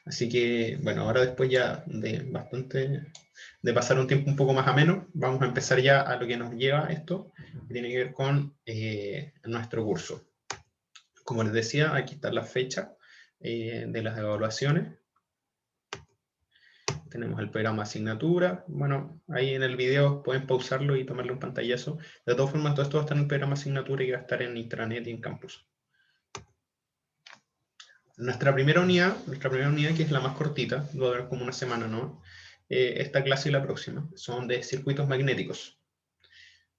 Así que, bueno, ahora después ya de pasar un tiempo un poco más ameno, vamos a empezar ya a lo que nos lleva esto, que tiene que ver con nuestro curso. Como les decía, aquí está la fecha de las evaluaciones. Tenemos el programa asignatura. Bueno, ahí en el video pueden pausarlo y tomarle un pantallazo. De todas formas, todo esto va a estar en el programa asignatura y va a estar en intranet y en campus. Nuestra primera unidad, que es la más cortita, va a durar como una semana, ¿no? Esta clase y la próxima, son de circuitos magnéticos.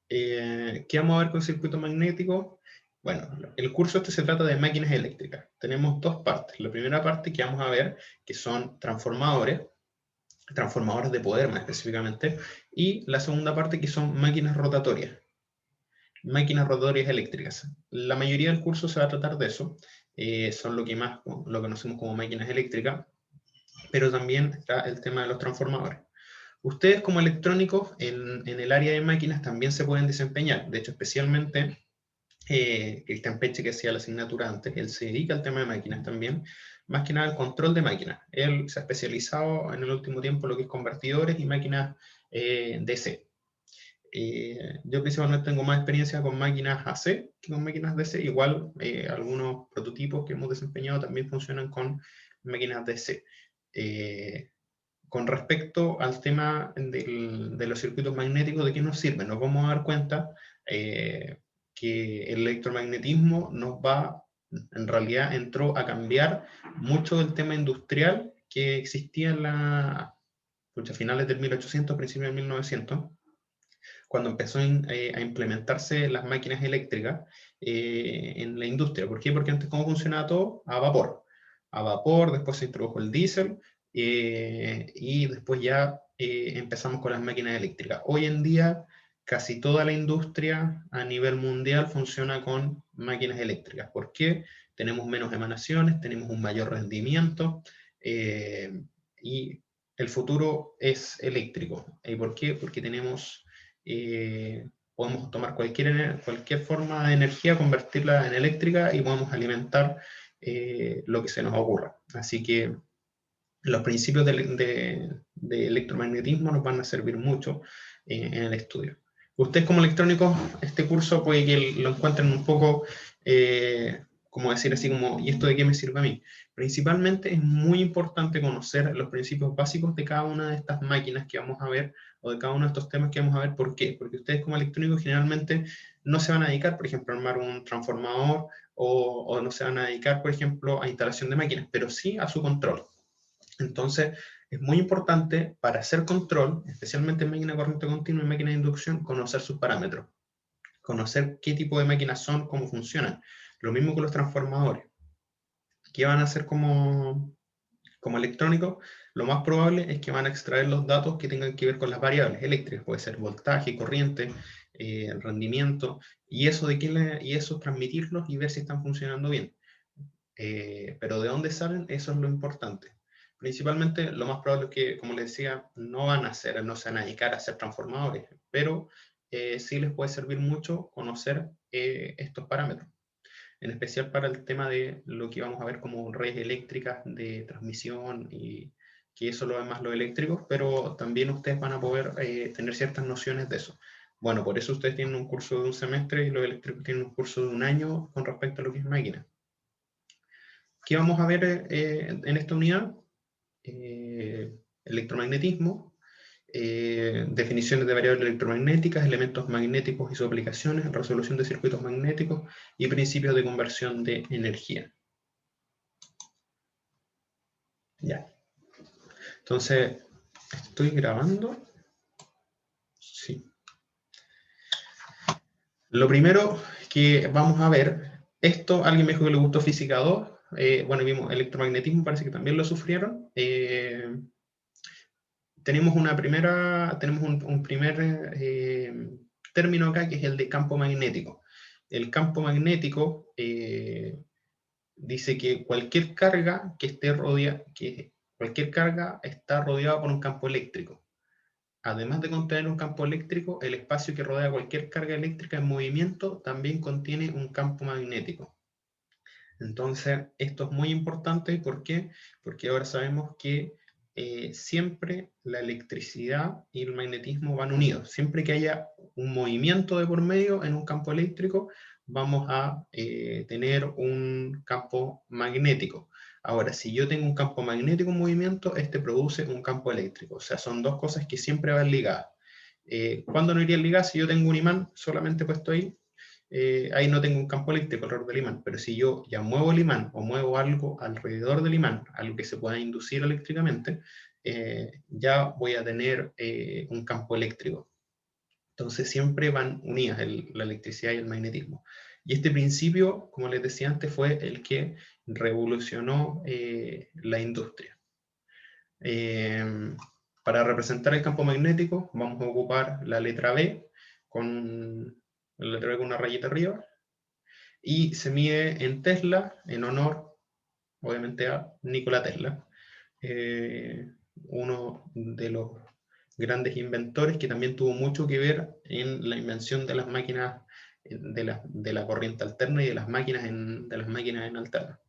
¿Qué vamos a ver con circuitos magnéticos? Bueno, el curso este se trata de máquinas eléctricas. Tenemos dos partes. La primera parte que vamos a ver, que son transformadores de poder más específicamente, y la segunda parte que son máquinas rotatorias eléctricas. La mayoría del curso se va a tratar de eso, son lo que conocemos como máquinas eléctricas, pero también está el tema de los transformadores. Ustedes como electrónicos en el área de máquinas también se pueden desempeñar, de hecho especialmente Cristian Peche, que hacía la asignatura antes, él se dedica al tema de máquinas también, más que nada al control de máquinas. Él se ha especializado en el último tiempo en lo que es convertidores y máquinas DC. Yo principalmente tengo más experiencia con máquinas AC que con máquinas DC. Igual algunos prototipos que hemos desempeñado también funcionan con máquinas DC. Con respecto al tema de los circuitos magnéticos, ¿de qué nos sirven? Nos vamos a dar cuenta que el electromagnetismo en realidad entró a cambiar mucho del tema industrial que existía a finales del 1800, principios del 1900, cuando empezó a implementarse las máquinas eléctricas en la industria. ¿Por qué? Porque antes, ¿cómo funcionaba todo? A vapor. A vapor, después se introdujo el diésel, y después ya empezamos con las máquinas eléctricas. Hoy en día, casi toda la industria a nivel mundial funciona con máquinas eléctricas. ¿Por qué? Tenemos menos emanaciones, tenemos un mayor rendimiento, y el futuro es eléctrico. ¿Y por qué? Porque podemos tomar cualquier forma de energía, convertirla en eléctrica y podemos alimentar lo que se nos ocurra. Así que los principios de electromagnetismo nos van a servir mucho en el estudio. Ustedes como electrónicos, este curso puede que lo encuentren un poco, como decir así, como, ¿y esto de qué me sirve a mí? Principalmente es muy importante conocer los principios básicos de cada una de estas máquinas que vamos a ver, o de cada uno de estos temas que vamos a ver. ¿Por qué? Porque ustedes como electrónicos generalmente no se van a dedicar, por ejemplo, a armar un transformador, o no se van a dedicar, por ejemplo, a instalación de máquinas, pero sí a su control. Entonces, es muy importante para hacer control, especialmente en máquina de corriente continua y máquina de inducción, conocer sus parámetros, conocer qué tipo de máquinas son, cómo funcionan. Lo mismo con los transformadores. ¿Qué van a hacer como electrónicos? Lo más probable es que van a extraer los datos que tengan que ver con las variables eléctricas, puede ser voltaje, corriente, rendimiento, y eso transmitirlos y ver si están funcionando bien. Pero ¿de dónde salen? Eso es lo importante. Principalmente, lo más probable es que, como les decía, no se van a dedicar a ser transformadores, pero sí les puede servir mucho conocer estos parámetros, en especial para el tema de lo que vamos a ver como redes eléctricas de transmisión, y que eso lo ven más los eléctricos, pero también ustedes van a poder tener ciertas nociones de eso. Bueno, por eso ustedes tienen un curso de un semestre y los eléctricos tienen un curso de un año con respecto a lo que es máquina. ¿Qué vamos a ver en esta unidad? Electromagnetismo, definiciones de variables electromagnéticas, elementos magnéticos y sus aplicaciones, resolución de circuitos magnéticos y principios de conversión de energía. Ya. Entonces, ¿estoy grabando? Sí. Lo primero que vamos a ver, alguien me dijo que le gustó Física 2, bueno, vimos electromagnetismo, parece que también lo sufrieron. Tenemos un primer término acá, que es el de campo magnético. El campo magnético dice que cualquier carga está rodeada por un campo eléctrico. Además de contener un campo eléctrico, el espacio que rodea cualquier carga eléctrica en movimiento también contiene un campo magnético. Entonces, esto es muy importante. ¿Por qué? Porque ahora sabemos que siempre la electricidad y el magnetismo van unidos. Siempre que haya un movimiento de por medio en un campo eléctrico, vamos a tener un campo magnético. Ahora, si yo tengo un campo magnético en movimiento, este produce un campo eléctrico. O sea, son dos cosas que siempre van ligadas. ¿Cuándo no irían ligadas? Si yo tengo un imán solamente puesto ahí, ahí no tengo un campo eléctrico alrededor del imán, pero si yo ya muevo el imán o muevo algo alrededor del imán, algo que se pueda inducir eléctricamente, ya voy a tener un campo eléctrico. Entonces siempre van unidas la electricidad y el magnetismo. Y este principio, como les decía antes, fue el que revolucionó la industria. Para representar el campo magnético vamos a ocupar la letra B con una rayita arriba, y se mide en Tesla, en honor, obviamente, a Nikola Tesla, uno de los grandes inventores que también tuvo mucho que ver en la invención de las máquinas de la corriente alterna y de las máquinas en alterna.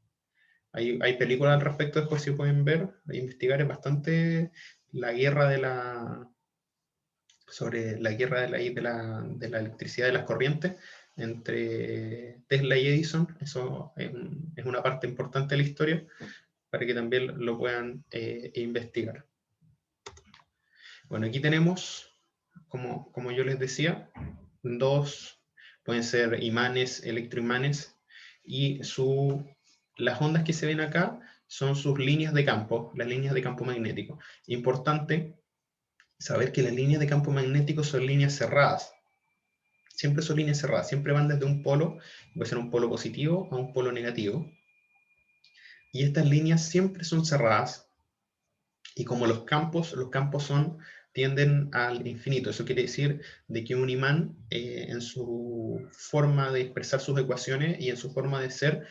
Hay películas al respecto, después si pueden ver, investigar, es bastante la guerra sobre la guerra de la electricidad de las corrientes entre Tesla y Edison. Eso es una parte importante de la historia para que también lo puedan investigar. Bueno, aquí tenemos, como yo les decía, pueden ser imanes, electroimanes, y las ondas que se ven acá son sus líneas de campo, las líneas de campo magnético. Importante saber que las líneas de campo magnético son líneas cerradas. Siempre son líneas cerradas, siempre van desde un polo, puede ser un polo positivo a un polo negativo. Y estas líneas siempre son cerradas. Y como los campos tienden al infinito. Eso quiere decir de que un imán, en su forma de expresar sus ecuaciones y en su forma de ser,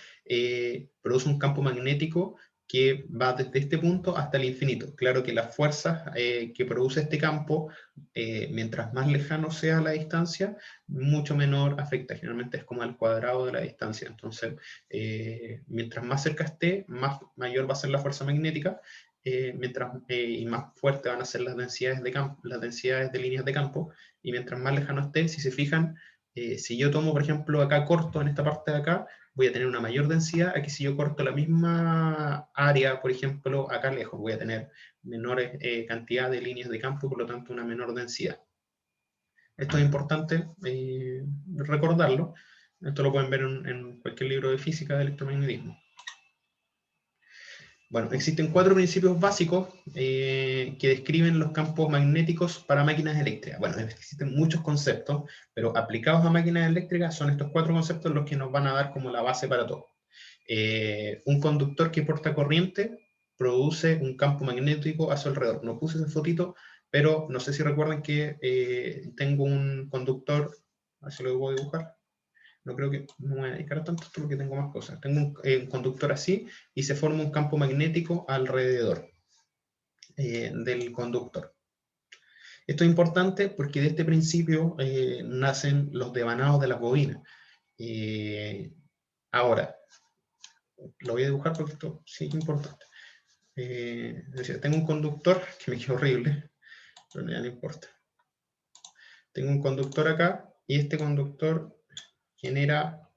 produce un campo magnético que va desde este punto hasta el infinito. Claro que las fuerzas que produce este campo, mientras más lejano sea la distancia, mucho menor afecta. Generalmente es como al cuadrado de la distancia. Entonces, mientras más cerca esté, mayor va a ser la fuerza magnética. Y más fuertes van a ser las densidades de líneas de campo, y mientras más lejano esté, si se fijan, si yo tomo, por ejemplo, acá corto en esta parte de acá, voy a tener una mayor densidad. Aquí si yo corto la misma área, por ejemplo, acá lejos, voy a tener menor cantidad de líneas de campo, por lo tanto una menor densidad. Esto es importante recordarlo. Esto lo pueden ver en cualquier libro de física de electromagnetismo. Bueno, existen 4 principios básicos que describen los campos magnéticos para máquinas eléctricas. Bueno, existen muchos conceptos, pero aplicados a máquinas eléctricas son estos 4 conceptos los que nos van a dar como la base para todo. Un conductor que porta corriente produce un campo magnético a su alrededor. No puse esa fotito, pero no sé si recuerdan que tengo un conductor, a ver si lo voy a dibujar. No creo que no me voy a dedicar a tanto porque tengo más cosas. Tengo un conductor así y se forma un campo magnético alrededor del conductor. Esto es importante porque de este principio nacen los devanados de las bobinas. Ahora, lo voy a dibujar porque esto sí es importante. Es decir, tengo un conductor que me queda horrible, pero ya no importa. Tengo un conductor acá y este conductor genera.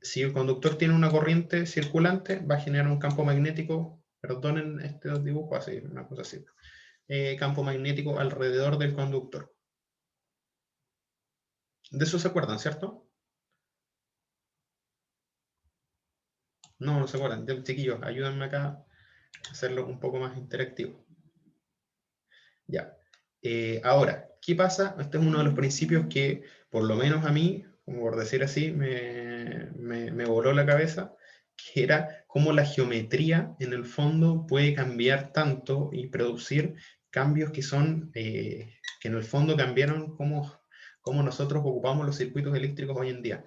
Si el conductor tiene una corriente circulante, va a generar un campo magnético, perdonen este dibujo, así, una cosa así, campo magnético alrededor del conductor. De eso se acuerdan, ¿cierto? No, no se acuerdan. Chiquillos, ayúdenme acá a hacerlo un poco más interactivo. Ya. Ahora, ¿qué pasa? Este es uno de los principios que, por lo menos a mí, como por decir así, me voló la cabeza, que era cómo la geometría en el fondo puede cambiar tanto y producir cambios que son, que en el fondo cambiaron cómo nosotros ocupamos los circuitos eléctricos hoy en día.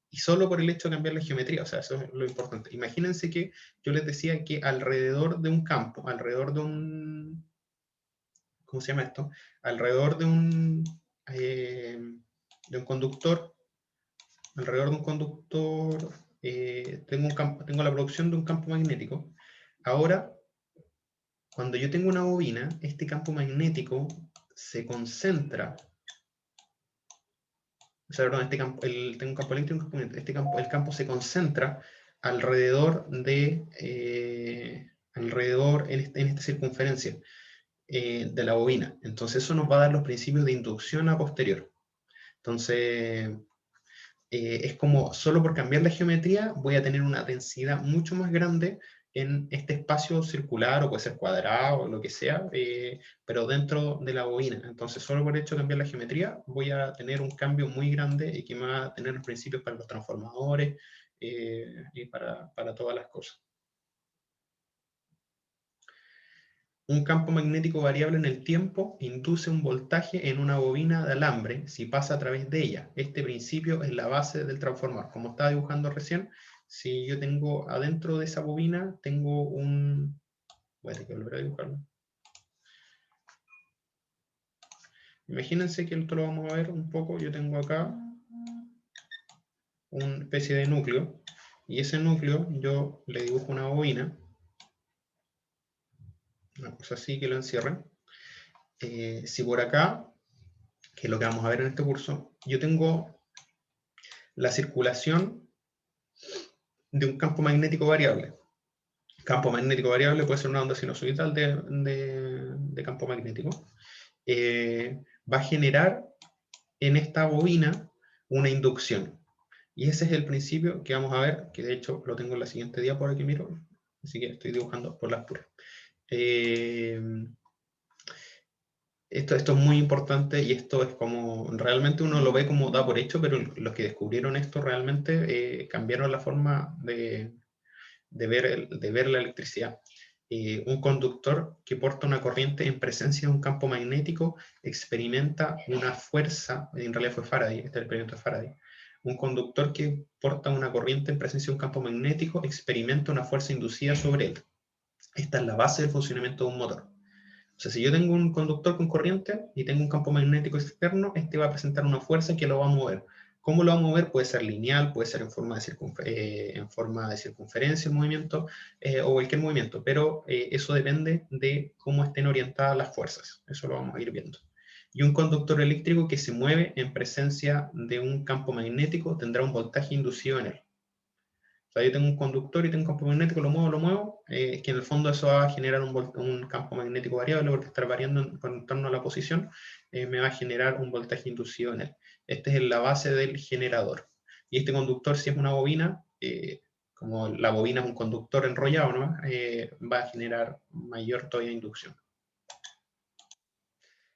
Y solo por el hecho de cambiar la geometría, o sea, eso es lo importante. Imagínense que yo les decía que alrededor de un campo, alrededor de un, ¿cómo se llama esto? Alrededor de un conductor, alrededor de un conductor tengo la producción de un campo magnético. Ahora, cuando yo tengo una bobina, este campo magnético se concentra. O sea, perdón, tengo un campo eléctrico y un campo magnético. El campo se concentra alrededor en esta circunferencia de la bobina. Entonces eso nos va a dar los principios de inducción a posterior. Entonces, es como solo por cambiar la geometría voy a tener una densidad mucho más grande en este espacio circular, o puede ser cuadrado, o lo que sea, pero dentro de la bobina. Entonces, solo por el hecho de cambiar la geometría, voy a tener un cambio muy grande y que me va a tener los principios para los transformadores y para todas las cosas. Un campo magnético variable en el tiempo induce un voltaje en una bobina de alambre si pasa a través de ella. Este principio es la base del transformador. Como estaba dibujando recién, si yo tengo adentro de esa bobina, tengo un... Voy a tener que volver a dibujarlo. Imagínense que esto lo vamos a ver un poco. Yo tengo acá una especie de núcleo, y ese núcleo yo le dibujo una bobina, una cosa así que lo encierre. Si por acá, que es lo que vamos a ver en este curso, yo tengo la circulación de un campo magnético variable. Campo magnético variable puede ser una onda sinusoidal de campo magnético. Va a generar en esta bobina una inducción. Y ese es el principio que vamos a ver, que de hecho lo tengo en la siguiente diapo por aquí miro, así que estoy dibujando por las puras. Esto es muy importante, y esto es como, realmente uno lo ve como da por hecho, pero los que descubrieron esto realmente cambiaron la forma de ver la electricidad. Un conductor que porta una corriente en presencia de un campo magnético experimenta una fuerza, en realidad fue Faraday, este es el experimento de Faraday. Un conductor que porta una corriente en presencia de un campo magnético experimenta una fuerza inducida sobre él. Esta es la base del funcionamiento de un motor. O sea, si yo tengo un conductor con corriente y tengo un campo magnético externo, este va a presentar una fuerza que lo va a mover. ¿Cómo lo va a mover? Puede ser lineal, puede ser en forma de circunferencia el movimiento, o cualquier movimiento, pero eso depende de cómo estén orientadas las fuerzas. Eso lo vamos a ir viendo. Y un conductor eléctrico que se mueve en presencia de un campo magnético tendrá un voltaje inducido en él. O sea, yo tengo un conductor y tengo un campo magnético, lo muevo, que en el fondo eso va a generar un campo magnético variable, porque estar variando en torno a la posición, me va a generar un voltaje inducido en él. Esta es la base del generador. Y este conductor, si es una bobina, como la bobina es un conductor enrollado, ¿no? Va a generar mayor todavía inducción.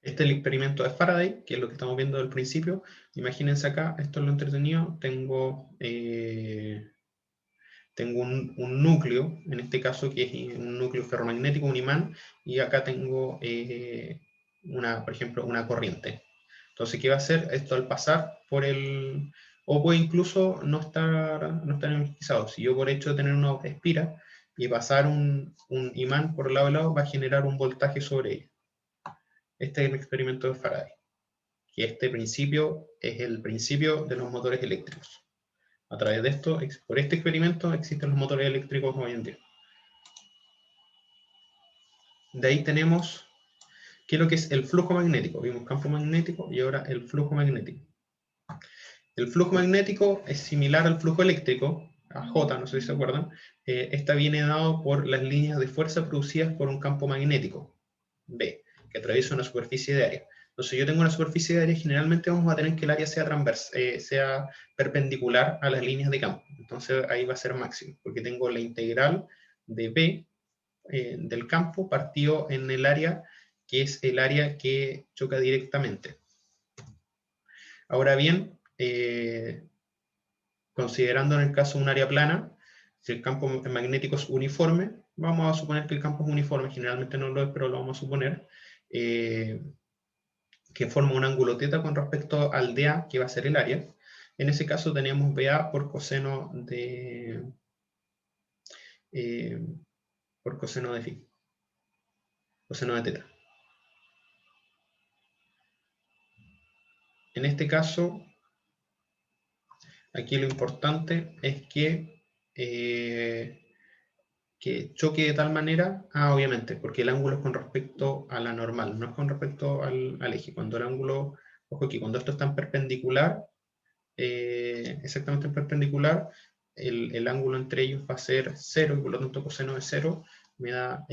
Este es el experimento de Faraday, que es lo que estamos viendo al principio. Imagínense acá, esto es lo entretenido, tengo un núcleo, en este caso que es un núcleo ferromagnético, un imán, y acá tengo, por ejemplo, una corriente. Entonces, ¿qué va a hacer? Esto al pasar por el... O puede incluso no estar energizado. Si yo por hecho de tener una espira y pasar un imán por lado a lado, va a generar un voltaje sobre ella. Este es el experimento de Faraday. Que este principio es el principio de los motores eléctricos. A través de esto, por este experimento, existen los motores eléctricos hoy en día. De ahí tenemos, ¿qué es lo que es el flujo magnético? Vimos campo magnético y ahora el flujo magnético. El flujo magnético es similar al flujo eléctrico, a J, no sé si se acuerdan. Esta viene dado por las líneas de fuerza producidas por un campo magnético, B, que atraviesa una superficie de área. Entonces, yo tengo una superficie de área, generalmente vamos a tener que el área sea perpendicular a las líneas de campo. Entonces, ahí va a ser máximo, porque tengo la integral de B del campo partido en el área que es el área que choca directamente. Ahora bien, considerando en el caso un área plana, si el campo magnético es uniforme, vamos a suponer que el campo es uniforme, generalmente no lo es, pero lo vamos a suponer, que forma un ángulo θ con respecto al dA, que va a ser el área. En ese caso tenemos BA por coseno de phi, coseno de θ. En este caso, aquí lo importante es que que choque de tal manera, obviamente, porque el ángulo es con respecto a la normal, no es con respecto al eje. Cuando el ángulo, ojo aquí, cuando esto está en perpendicular, exactamente en perpendicular, el ángulo entre ellos va a ser 0, y por lo tanto coseno de 0 me da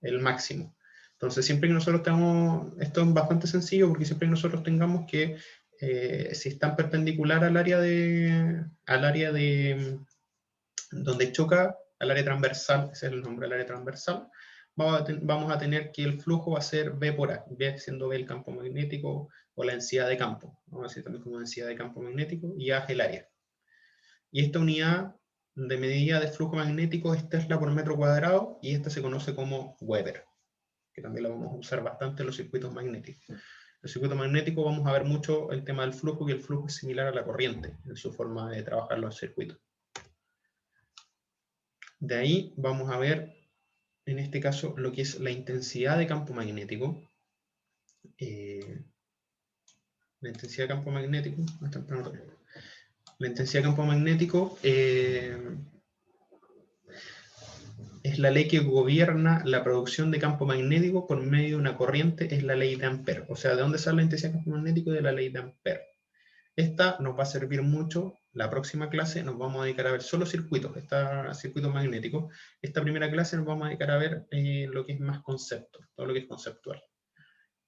el máximo. Entonces, siempre que nosotros tengamos, esto es bastante sencillo, porque siempre que nosotros tengamos que, si están perpendicular al área de donde choca, al área transversal, ese es el nombre del área transversal, vamos a tener que el flujo va a ser B por A, B siendo B el campo magnético o la densidad de campo, vamos a decir también como densidad de campo magnético, y A es el área. Y esta unidad de medida de flujo magnético es Tesla por metro cuadrado, y esta se conoce como Weber, que también la vamos a usar bastante en los circuitos magnéticos. En los circuitos magnéticos vamos a ver mucho el tema del flujo, que el flujo es similar a la corriente en su forma de trabajar los circuitos. De ahí vamos a ver, en este caso, lo que es la intensidad de campo magnético. La intensidad de campo magnético, la intensidad de campo magnético es la ley que gobierna la producción de campo magnético por medio de una corriente, es la ley de Ampère. O sea, ¿de dónde sale la intensidad de campo magnético? De la ley de Ampère. Esta nos va a servir mucho. La próxima clase nos vamos a dedicar a ver solo circuitos, circuitos magnéticos. Esta primera clase nos vamos a dedicar a ver lo que es más concepto, todo lo que es conceptual.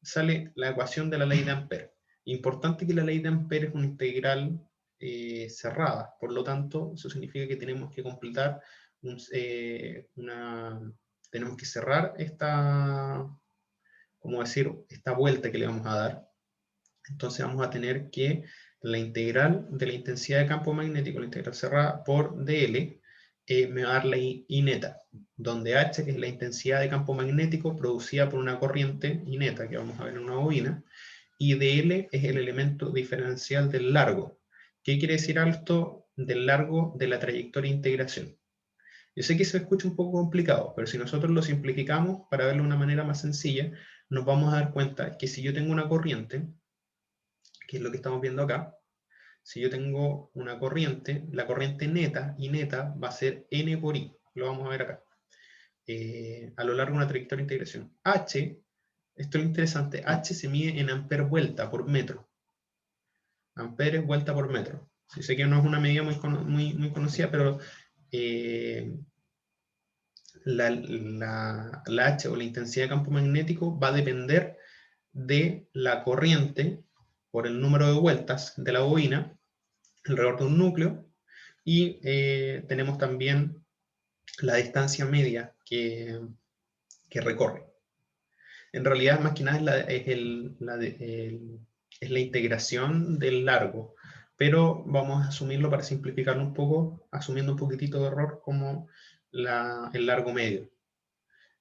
Sale la ecuación de la ley de Ampère. Importante que la ley de Ampère es una integral cerrada, por lo tanto, eso significa que tenemos que completar, tenemos que cerrar esta vuelta que le vamos a dar. Entonces vamos a tener que la integral de la intensidad de campo magnético, la integral cerrada por dl, me va a dar la I neta, donde H, que es la intensidad de campo magnético producida por una corriente I neta, que vamos a ver en una bobina, y dl es el elemento diferencial del largo. ¿Qué quiere decir esto del largo de la trayectoria de integración? Yo sé que se escucha un poco complicado, pero si nosotros lo simplificamos para verlo de una manera más sencilla, nos vamos a dar cuenta que si yo tengo una corriente, que es lo que estamos viendo acá, si yo tengo una corriente, la corriente neta, I neta, va a ser N por I, lo vamos a ver acá, a lo largo de una trayectoria de integración. H, esto es lo interesante, H se mide en amper vuelta por metro. Amperes vuelta por metro. Sí, sé que no es una medida muy conocida, pero la H o la intensidad de campo magnético va a depender de la corriente por el número de vueltas de la bobina alrededor de un núcleo, y tenemos también la distancia media que recorre. En realidad, más que nada es la integración del largo, pero vamos a asumirlo para simplificarlo un poco, asumiendo un poquitito de error como el largo medio.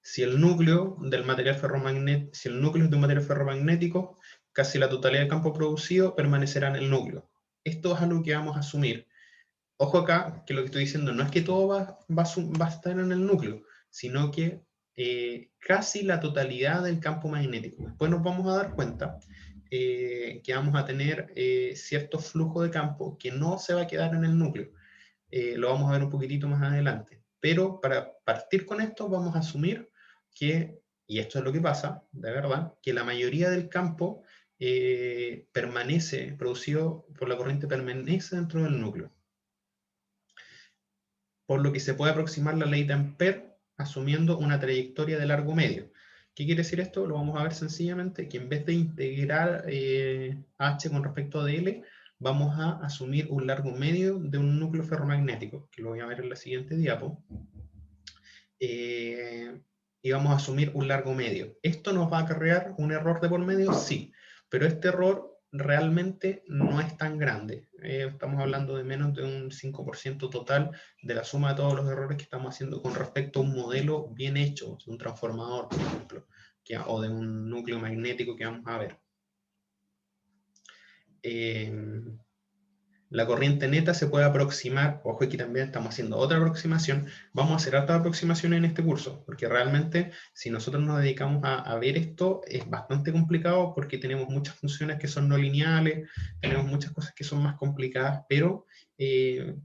Si el núcleo del material ferromagnético, si el núcleo es de un material ferromagnético, casi la totalidad del campo producido permanecerá en el núcleo. Esto es algo que vamos a asumir. Ojo acá, que lo que estoy diciendo no es que todo va a estar en el núcleo, sino que casi la totalidad del campo magnético. Después nos vamos a dar cuenta que vamos a tener cierto flujo de campo que no se va a quedar en el núcleo. Lo vamos a ver un poquitito más adelante. Pero para partir con esto vamos a asumir que, y esto es lo que pasa, de verdad, que la mayoría del campo producido por la corriente, permanece dentro del núcleo. Por lo que se puede aproximar la ley de Ampère asumiendo una trayectoria de largo medio. ¿Qué quiere decir esto? Lo vamos a ver sencillamente, que en vez de integrar H con respecto a dl, vamos a asumir un largo medio de un núcleo ferromagnético, que lo voy a ver en la siguiente diapo. Y vamos a asumir un largo medio. ¿Esto nos va a acarrear un error de por medio? Sí, pero este error realmente no es tan grande. Estamos hablando de menos de un 5% total de la suma de todos los errores que estamos haciendo con respecto a un modelo bien hecho, de un transformador, por ejemplo, o de un núcleo magnético que vamos a ver. La corriente neta se puede aproximar, ojo, aquí también estamos haciendo otra aproximación, vamos a hacer otra aproximación en este curso, porque realmente si nosotros nos dedicamos a ver esto, es bastante complicado porque tenemos muchas funciones que son no lineales, tenemos muchas cosas que son más complicadas, pero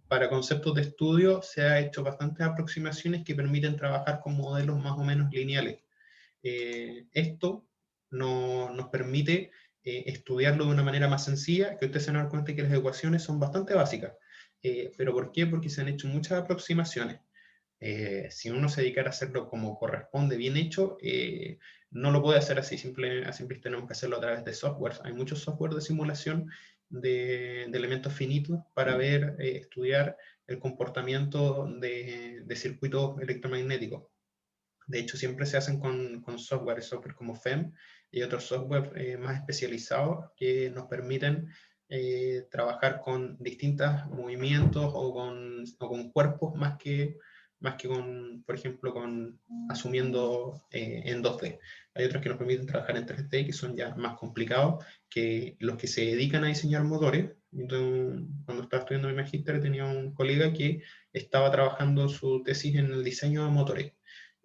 para conceptos de estudio se ha hecho bastantes aproximaciones que permiten trabajar con modelos más o menos lineales. Esto nos permite estudiarlo de una manera más sencilla, que ustedes se van a dar cuenta que las ecuaciones son bastante básicas. ¿Pero por qué? Porque se han hecho muchas aproximaciones. Si uno se dedicara a hacerlo como corresponde, bien hecho, no lo puede hacer así, a simple tenemos que hacerlo a través de software. Hay muchos software de simulación de elementos finitos para ver, estudiar el comportamiento de circuitos electromagnéticos. De hecho, siempre se hacen con software como FEM y otros software más especializados que nos permiten trabajar con distintos movimientos o con cuerpos más que con, por ejemplo, asumiendo en 2D. Hay otros que nos permiten trabajar en 3D que son ya más complicados que los que se dedican a diseñar motores. Entonces, cuando estaba estudiando mi magíster tenía un colega que estaba trabajando su tesis en el diseño de motores.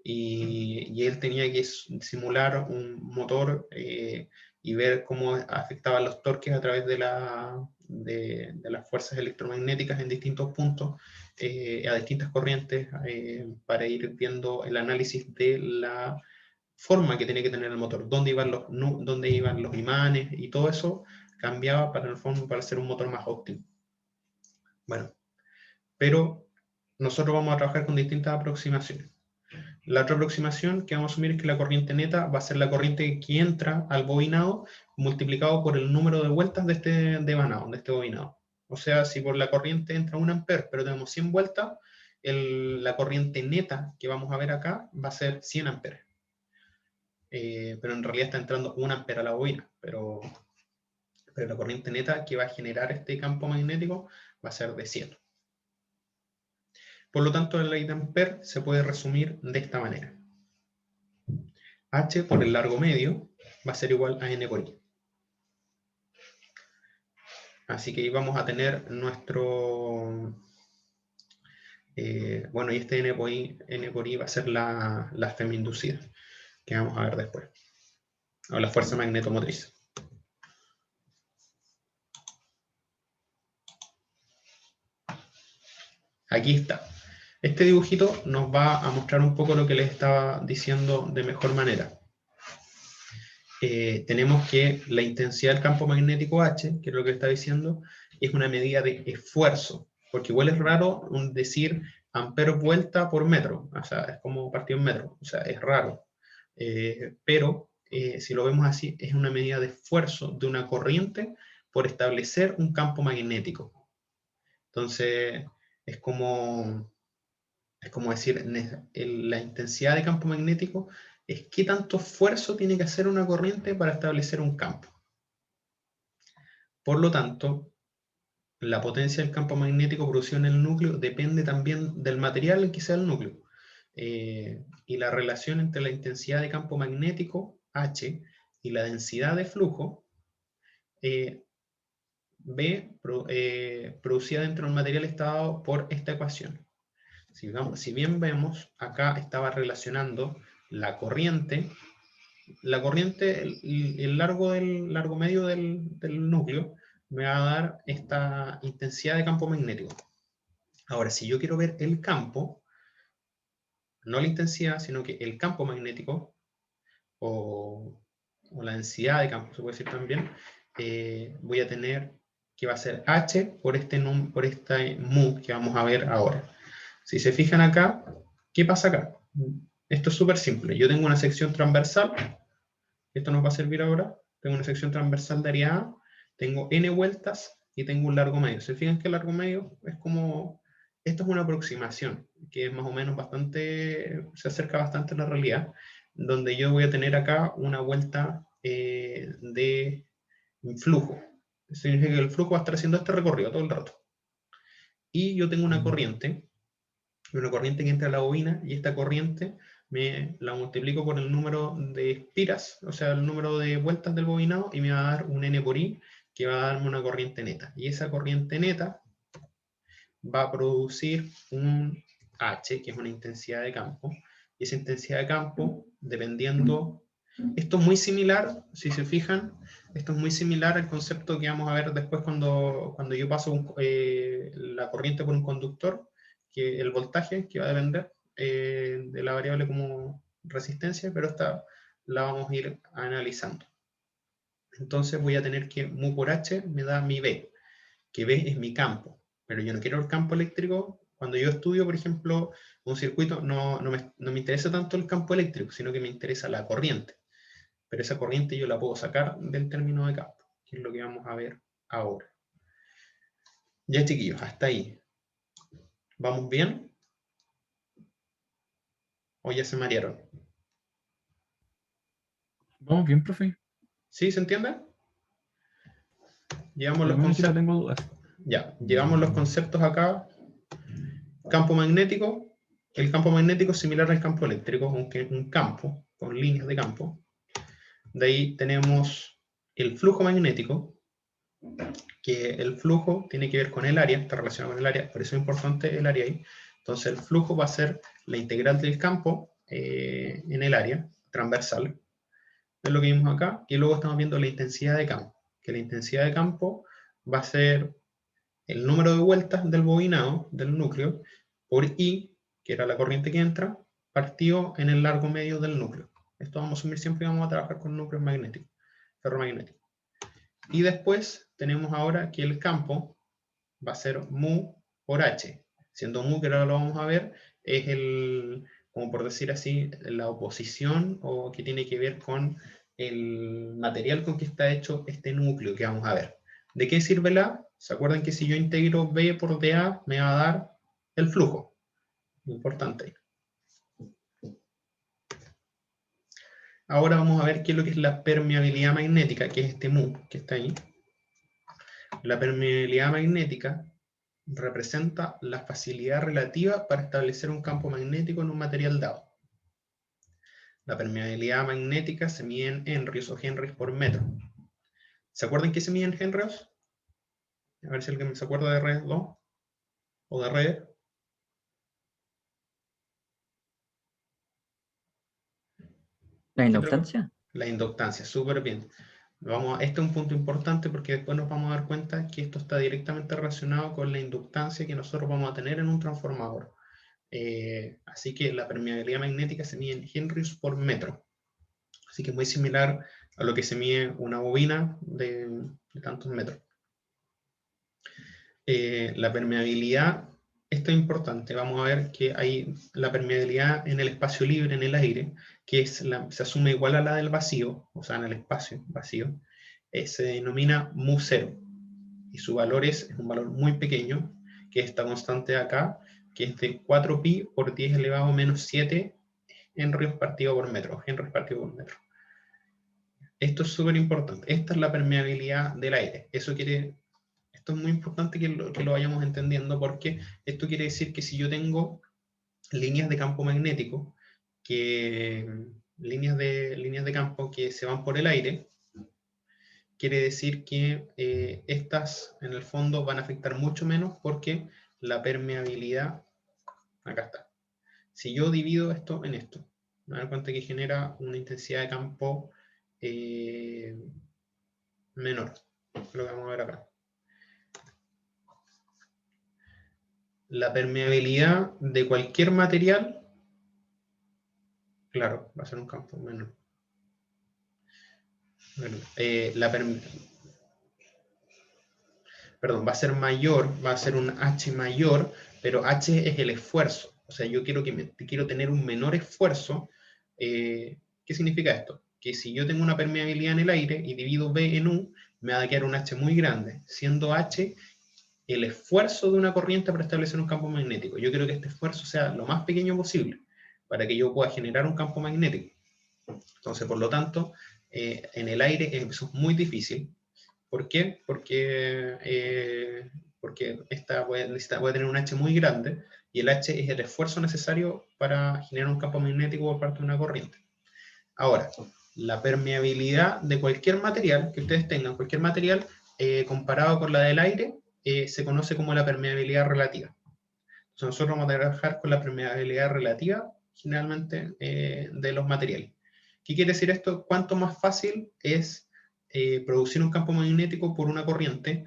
Y él tenía que simular un motor y ver cómo afectaban los torques a través de las fuerzas electromagnéticas en distintos puntos, a distintas corrientes, para ir viendo el análisis de la forma que tenía que tener el motor, dónde iban los imanes, y todo eso cambiaba para, en el fondo, para hacer un motor más óptimo. Bueno, pero nosotros vamos a trabajar con distintas aproximaciones. La otra aproximación que vamos a asumir es que la corriente neta va a ser la corriente que entra al bobinado multiplicado por el número de vueltas de este devanado, de este bobinado. O sea, si por la corriente entra 1 ampere, pero tenemos 100 vueltas, la corriente neta que vamos a ver acá va a ser 100 amperes. Pero en realidad está entrando 1 ampere a la bobina, pero la corriente neta que va a generar este campo magnético va a ser de 100. Por lo tanto, la ley de Ampère se puede resumir de esta manera. H por el largo medio va a ser igual a N por I. Así que ahí vamos a tener nuestro... bueno, y este N por I va a ser la FEM inducida, que vamos a ver después. O la fuerza magnetomotriz. Aquí está. Este dibujito nos va a mostrar un poco lo que les estaba diciendo de mejor manera. Tenemos que la intensidad del campo magnético H, que es lo que está diciendo, es una medida de esfuerzo, porque igual es raro decir amperes vuelta por metro, o sea, es como partido en metro, o sea, es raro. Pero si lo vemos así, es una medida de esfuerzo de una corriente por establecer un campo magnético. Entonces, es como decir, la intensidad de campo magnético es qué tanto esfuerzo tiene que hacer una corriente para establecer un campo. Por lo tanto, la potencia del campo magnético producido en el núcleo depende también del material en que sea el núcleo. Y la relación entre la intensidad de campo magnético, H, y la densidad de flujo, producida dentro del material está dado por esta ecuación. Si bien vemos, acá estaba relacionando la corriente, el largo medio del núcleo me va a dar esta intensidad de campo magnético. Ahora, si yo quiero ver el campo, no la intensidad, sino que el campo magnético, o la densidad de campo, se puede decir también, voy a tener que va a ser H por este mu que vamos a ver ahora. Si se fijan acá, ¿qué pasa acá? Esto es súper simple. Yo tengo una sección transversal, esto nos va a servir ahora. Tengo una sección transversal de área A, tengo n vueltas y tengo un largo medio. ¿Se fijan que el largo medio es como... Esto es una aproximación, que es más o menos se acerca bastante a la realidad, donde yo voy a tener acá una vuelta de flujo. Eso significa que el flujo va a estar haciendo este recorrido todo el rato. Y yo tengo una corriente que entra a la bobina, y esta corriente la multiplico por el número de espiras, o sea, el número de vueltas del bobinado, y me va a dar un N por I, que va a darme una corriente neta. Y esa corriente neta va a producir un H, que es una intensidad de campo. Y esa intensidad de campo, dependiendo... Esto es muy similar, si se fijan, Esto es muy similar al concepto que vamos a ver después cuando yo paso la corriente por un conductor, que el voltaje que va a depender de la variable como resistencia, pero esta la vamos a ir analizando. Entonces voy a tener que mu por h me da mi B, que B es mi campo, pero yo no quiero el campo eléctrico. Cuando yo estudio, por ejemplo, un circuito, no me interesa tanto el campo eléctrico, sino que me interesa la corriente. Pero esa corriente yo la puedo sacar del término de campo, que es lo que vamos a ver ahora. Ya, chiquillos, hasta ahí. ¿Vamos bien? ¿O ya se marearon? Vamos bien, profe. ¿Sí? ¿Se entiende? Llevamos Por los lo menos yo no conceptos. tengo dudas. Ya, llevamos los conceptos acá. Campo magnético. El campo magnético es similar al campo eléctrico, aunque es un campo con líneas de campo. De ahí tenemos el flujo magnético, que el flujo tiene que ver con el área, está relacionado con el área, por eso es importante el área ahí. Entonces el flujo va a ser la integral del campo en el área transversal, es lo que vimos acá, y luego estamos viendo la intensidad de campo, que la intensidad de campo va a ser el número de vueltas del bobinado, del núcleo, por I, que era la corriente que entra, partido en el largo medio del núcleo. Esto vamos a asumir siempre que vamos a trabajar con núcleos magnéticos, ferromagnéticos. Y después tenemos ahora que el campo va a ser mu por h, siendo mu, que ahora lo vamos a ver, es como por decir así, la oposición o que tiene que ver con el material con que está hecho este núcleo que vamos a ver. ¿De qué sirve la? ¿Se acuerdan que si yo integro B por dA me va a dar el flujo? Importante. Ahora vamos a ver qué es lo que es la permeabilidad magnética, que es este mu que está ahí. La permeabilidad magnética representa la facilidad relativa para establecer un campo magnético en un material dado. La permeabilidad magnética se mide en henrios o henrios por metro. ¿Se acuerdan qué se mide en henrios? A ver si alguien se acuerda de redes 2 o de redes. ¿La inductancia? La inductancia, súper bien. Este es un punto importante porque después nos vamos a dar cuenta que esto está directamente relacionado con la inductancia que nosotros vamos a tener en un transformador. Así que la permeabilidad magnética se mide en henrios por metro. Así que es muy similar a lo que se mide una bobina de tantos metros. La permeabilidad, esto es importante. Vamos a ver que hay la permeabilidad en el espacio libre, en el aire, que se asume igual a la del vacío, o sea, en el espacio vacío, se denomina μ0. Y su valor es un valor muy pequeño, que es esta constante de acá, que es de 4pi por 10 elevado menos 7 henrios partido por metro, henrios partido por metro. Esto es súper importante. Esta es la permeabilidad del aire. Esto es muy importante que lo vayamos entendiendo, porque esto quiere decir que si yo tengo líneas de campo magnético, líneas de campo que se van por el aire, quiere decir que estas en el fondo van a afectar mucho menos porque la permeabilidad, acá está. Si yo divido esto en esto, me voy a dar cuenta que genera una intensidad de campo menor, lo que vamos a ver acá. La permeabilidad de cualquier material, claro, va a ser un campo menor. Va a ser mayor, va a ser un H mayor, pero H es el esfuerzo. O sea, yo quiero tener un menor esfuerzo. ¿Qué significa esto? Que si yo tengo una permeabilidad en el aire y divido B en U, me va a quedar un H muy grande, siendo H el esfuerzo de una corriente para establecer un campo magnético. Yo quiero que este esfuerzo sea lo más pequeño posible para que yo pueda generar un campo magnético. Entonces, por lo tanto, en el aire eso es muy difícil. ¿Por qué? Porque esta voy a tener un H muy grande, y el H es el esfuerzo necesario para generar un campo magnético por parte de una corriente. Ahora, la permeabilidad de cualquier material que ustedes tengan, cualquier material, comparado con la del aire, se conoce como la permeabilidad relativa. Entonces nosotros vamos a trabajar con la permeabilidad relativa, generalmente, de los materiales. ¿Qué quiere decir esto? Cuanto más fácil es producir un campo magnético por una corriente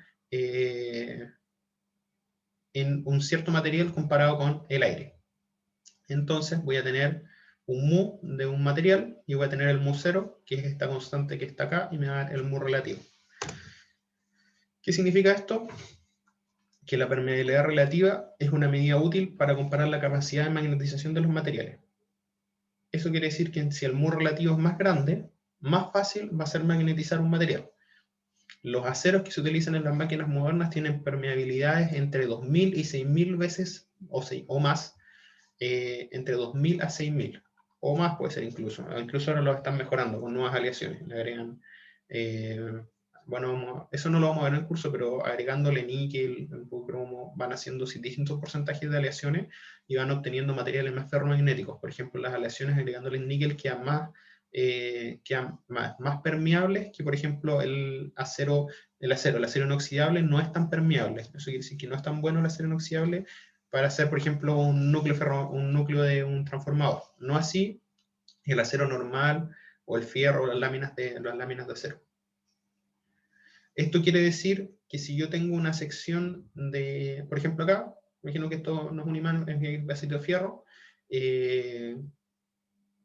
en un cierto material comparado con el aire. Entonces voy a tener un mu de un material y voy a tener el mu 0, que es esta constante que está acá, y me va a dar el mu relativo. ¿Qué significa esto? Que la permeabilidad relativa es una medida útil para comparar la capacidad de magnetización de los materiales. Eso quiere decir que si el mu relativo es más grande, más fácil va a ser magnetizar un material. Los aceros que se utilizan en las máquinas modernas tienen permeabilidades entre 2000 y 6000 veces, o más, entre 2000 a 6000, o más puede ser incluso ahora lo están mejorando con nuevas aleaciones, le agregan, bueno, eso no lo vamos a ver en el curso, pero agregándole níquel, cromo, van haciendo distintos porcentajes de aleaciones y van obteniendo materiales más ferromagnéticos. Por ejemplo, las aleaciones agregándole níquel quedan más permeables que, por ejemplo, el acero inoxidable no es tan permeable. Eso quiere decir que no es tan bueno el acero inoxidable para hacer, por ejemplo, un núcleo de un transformador. No así el acero normal o el fierro o las láminas de acero. Esto quiere decir que si yo tengo una sección de, por ejemplo acá, imagino que esto no es un imán, es un pedacito de fierro,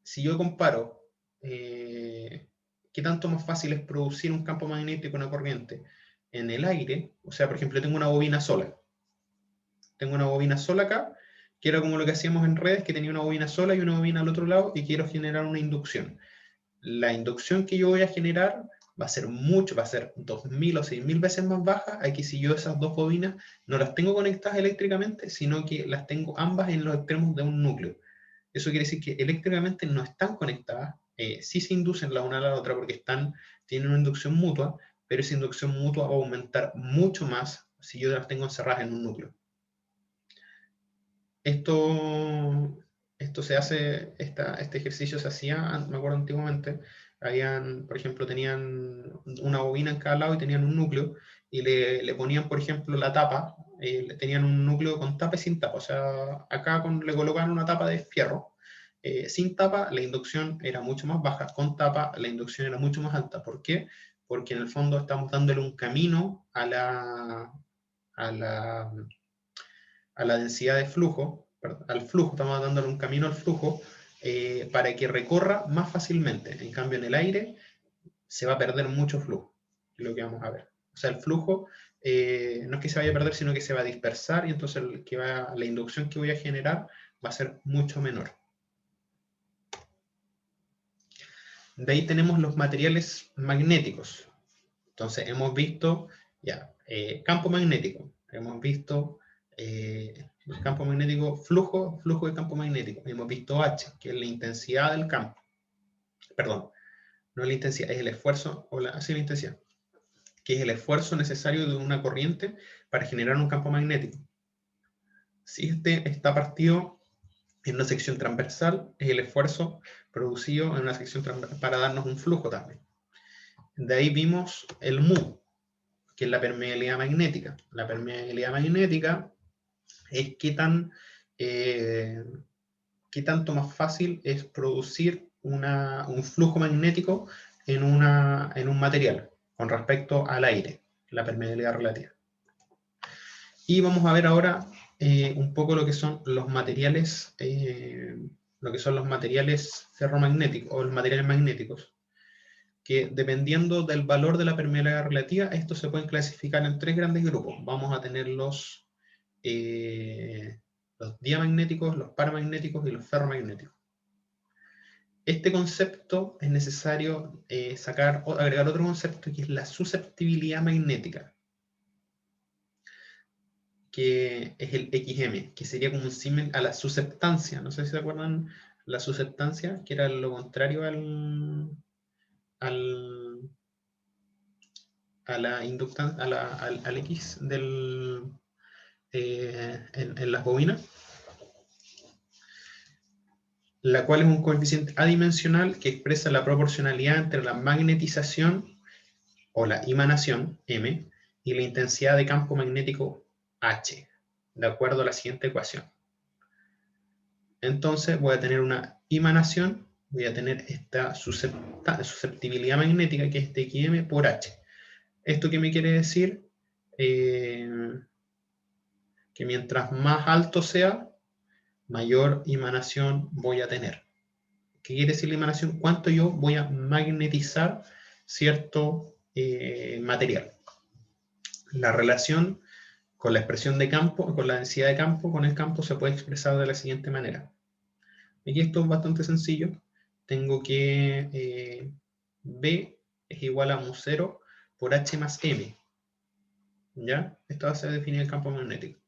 si yo comparo qué tanto más fácil es producir un campo magnético, una corriente, en el aire, o sea, por ejemplo, tengo una bobina sola. Tengo una bobina sola acá, que era como lo que hacíamos en redes, que tenía una bobina sola y una bobina al otro lado, y quiero generar una inducción. La inducción que yo voy a generar va a ser 2000 o 6000 veces más baja a que si yo esas dos bobinas no las tengo conectadas eléctricamente, sino que las tengo ambas en los extremos de un núcleo. Eso quiere decir que eléctricamente no están conectadas, sí se inducen la una a la otra porque tienen una inducción mutua, pero esa inducción mutua va a aumentar mucho más si yo las tengo encerradas en un núcleo. Esto se hace, este ejercicio se hacía, me acuerdo antiguamente, por ejemplo, tenían una bobina en cada lado y tenían un núcleo, y le ponían, por ejemplo, la tapa, tenían un núcleo con tapa y sin tapa, o sea, acá le colocaban una tapa de fierro. Sin tapa la inducción era mucho más baja, con tapa la inducción era mucho más alta. ¿Por qué? Porque en el fondo estamos dándole un camino a la densidad de flujo, al flujo, estamos dándole un camino al flujo para que recorra más fácilmente. En cambio, en el aire se va a perder mucho flujo, es lo que vamos a ver. O sea, el flujo no es que se vaya a perder, sino que se va a dispersar, y entonces la inducción que voy a generar va a ser mucho menor. De ahí tenemos los materiales magnéticos. Entonces, hemos visto ya campo magnético, hemos visto el campo magnético, flujo de campo magnético. Hemos visto H, que es la intensidad del campo. Perdón, no es la intensidad, es el esfuerzo, la intensidad, que es el esfuerzo necesario de una corriente para generar un campo magnético. Si este está partido en una sección transversal, es el esfuerzo producido en una sección transversal para darnos un flujo también. De ahí vimos el mu, que es la permeabilidad magnética. La permeabilidad magnética es qué tanto más fácil es producir un flujo magnético en un material con respecto al aire, la permeabilidad relativa. Y vamos a ver ahora un poco lo que son los materiales, ferromagnéticos o los materiales magnéticos, que dependiendo del valor de la permeabilidad relativa, estos se pueden clasificar en tres grandes grupos. Vamos a tener los diamagnéticos, los paramagnéticos y los ferromagnéticos. Este concepto es necesario agregar otro concepto, que es la susceptibilidad magnética, que es el XM, que sería como un símil a la susceptancia. No sé si se acuerdan la susceptancia, que era lo contrario a la inductancia, al X en las bobinas, la cual es un coeficiente adimensional que expresa la proporcionalidad entre la magnetización o la emanación, M, y la intensidad de campo magnético, H, de acuerdo a la siguiente ecuación. Entonces voy a tener una emanación voy a tener esta susceptibilidad magnética, que es de XM por H. ¿Esto qué me quiere decir? Que mientras más alto sea, mayor emanación voy a tener. ¿Qué quiere decir la emanación? ¿Cuánto yo voy a magnetizar cierto material? La relación con la expresión de campo, con la densidad de campo, con el campo, se puede expresar de la siguiente manera. Aquí esto es bastante sencillo. Tengo que B es igual a mu0 por H más M. ¿Ya? Esto va a ser definir el campo magnético.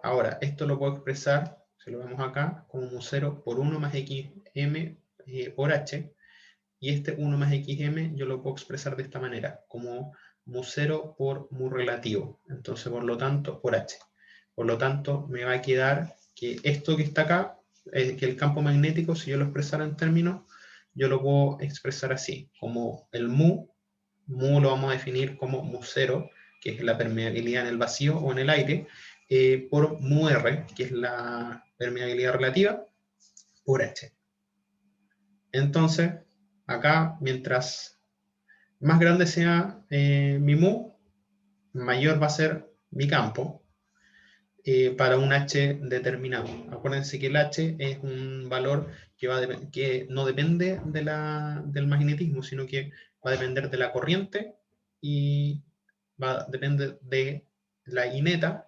Ahora, esto lo puedo expresar, si lo vemos acá, como mu0 por 1 más xm por h, y este 1 más xm yo lo puedo expresar de esta manera, como mu0 por mu relativo, entonces por lo tanto, por h. Por lo tanto, me va a quedar que esto que está acá, que el campo magnético, si yo lo expresara en términos, yo lo puedo expresar así, como el mu lo vamos a definir como mu0, que es la permeabilidad en el vacío o en el aire, por mu r, que es la permeabilidad relativa, por h. Entonces, acá, mientras más grande sea mi mu, mayor va a ser mi campo para un h determinado. Acuérdense que el h es un valor que no depende del magnetismo, sino que va a depender de la corriente y va a depender de la I neta,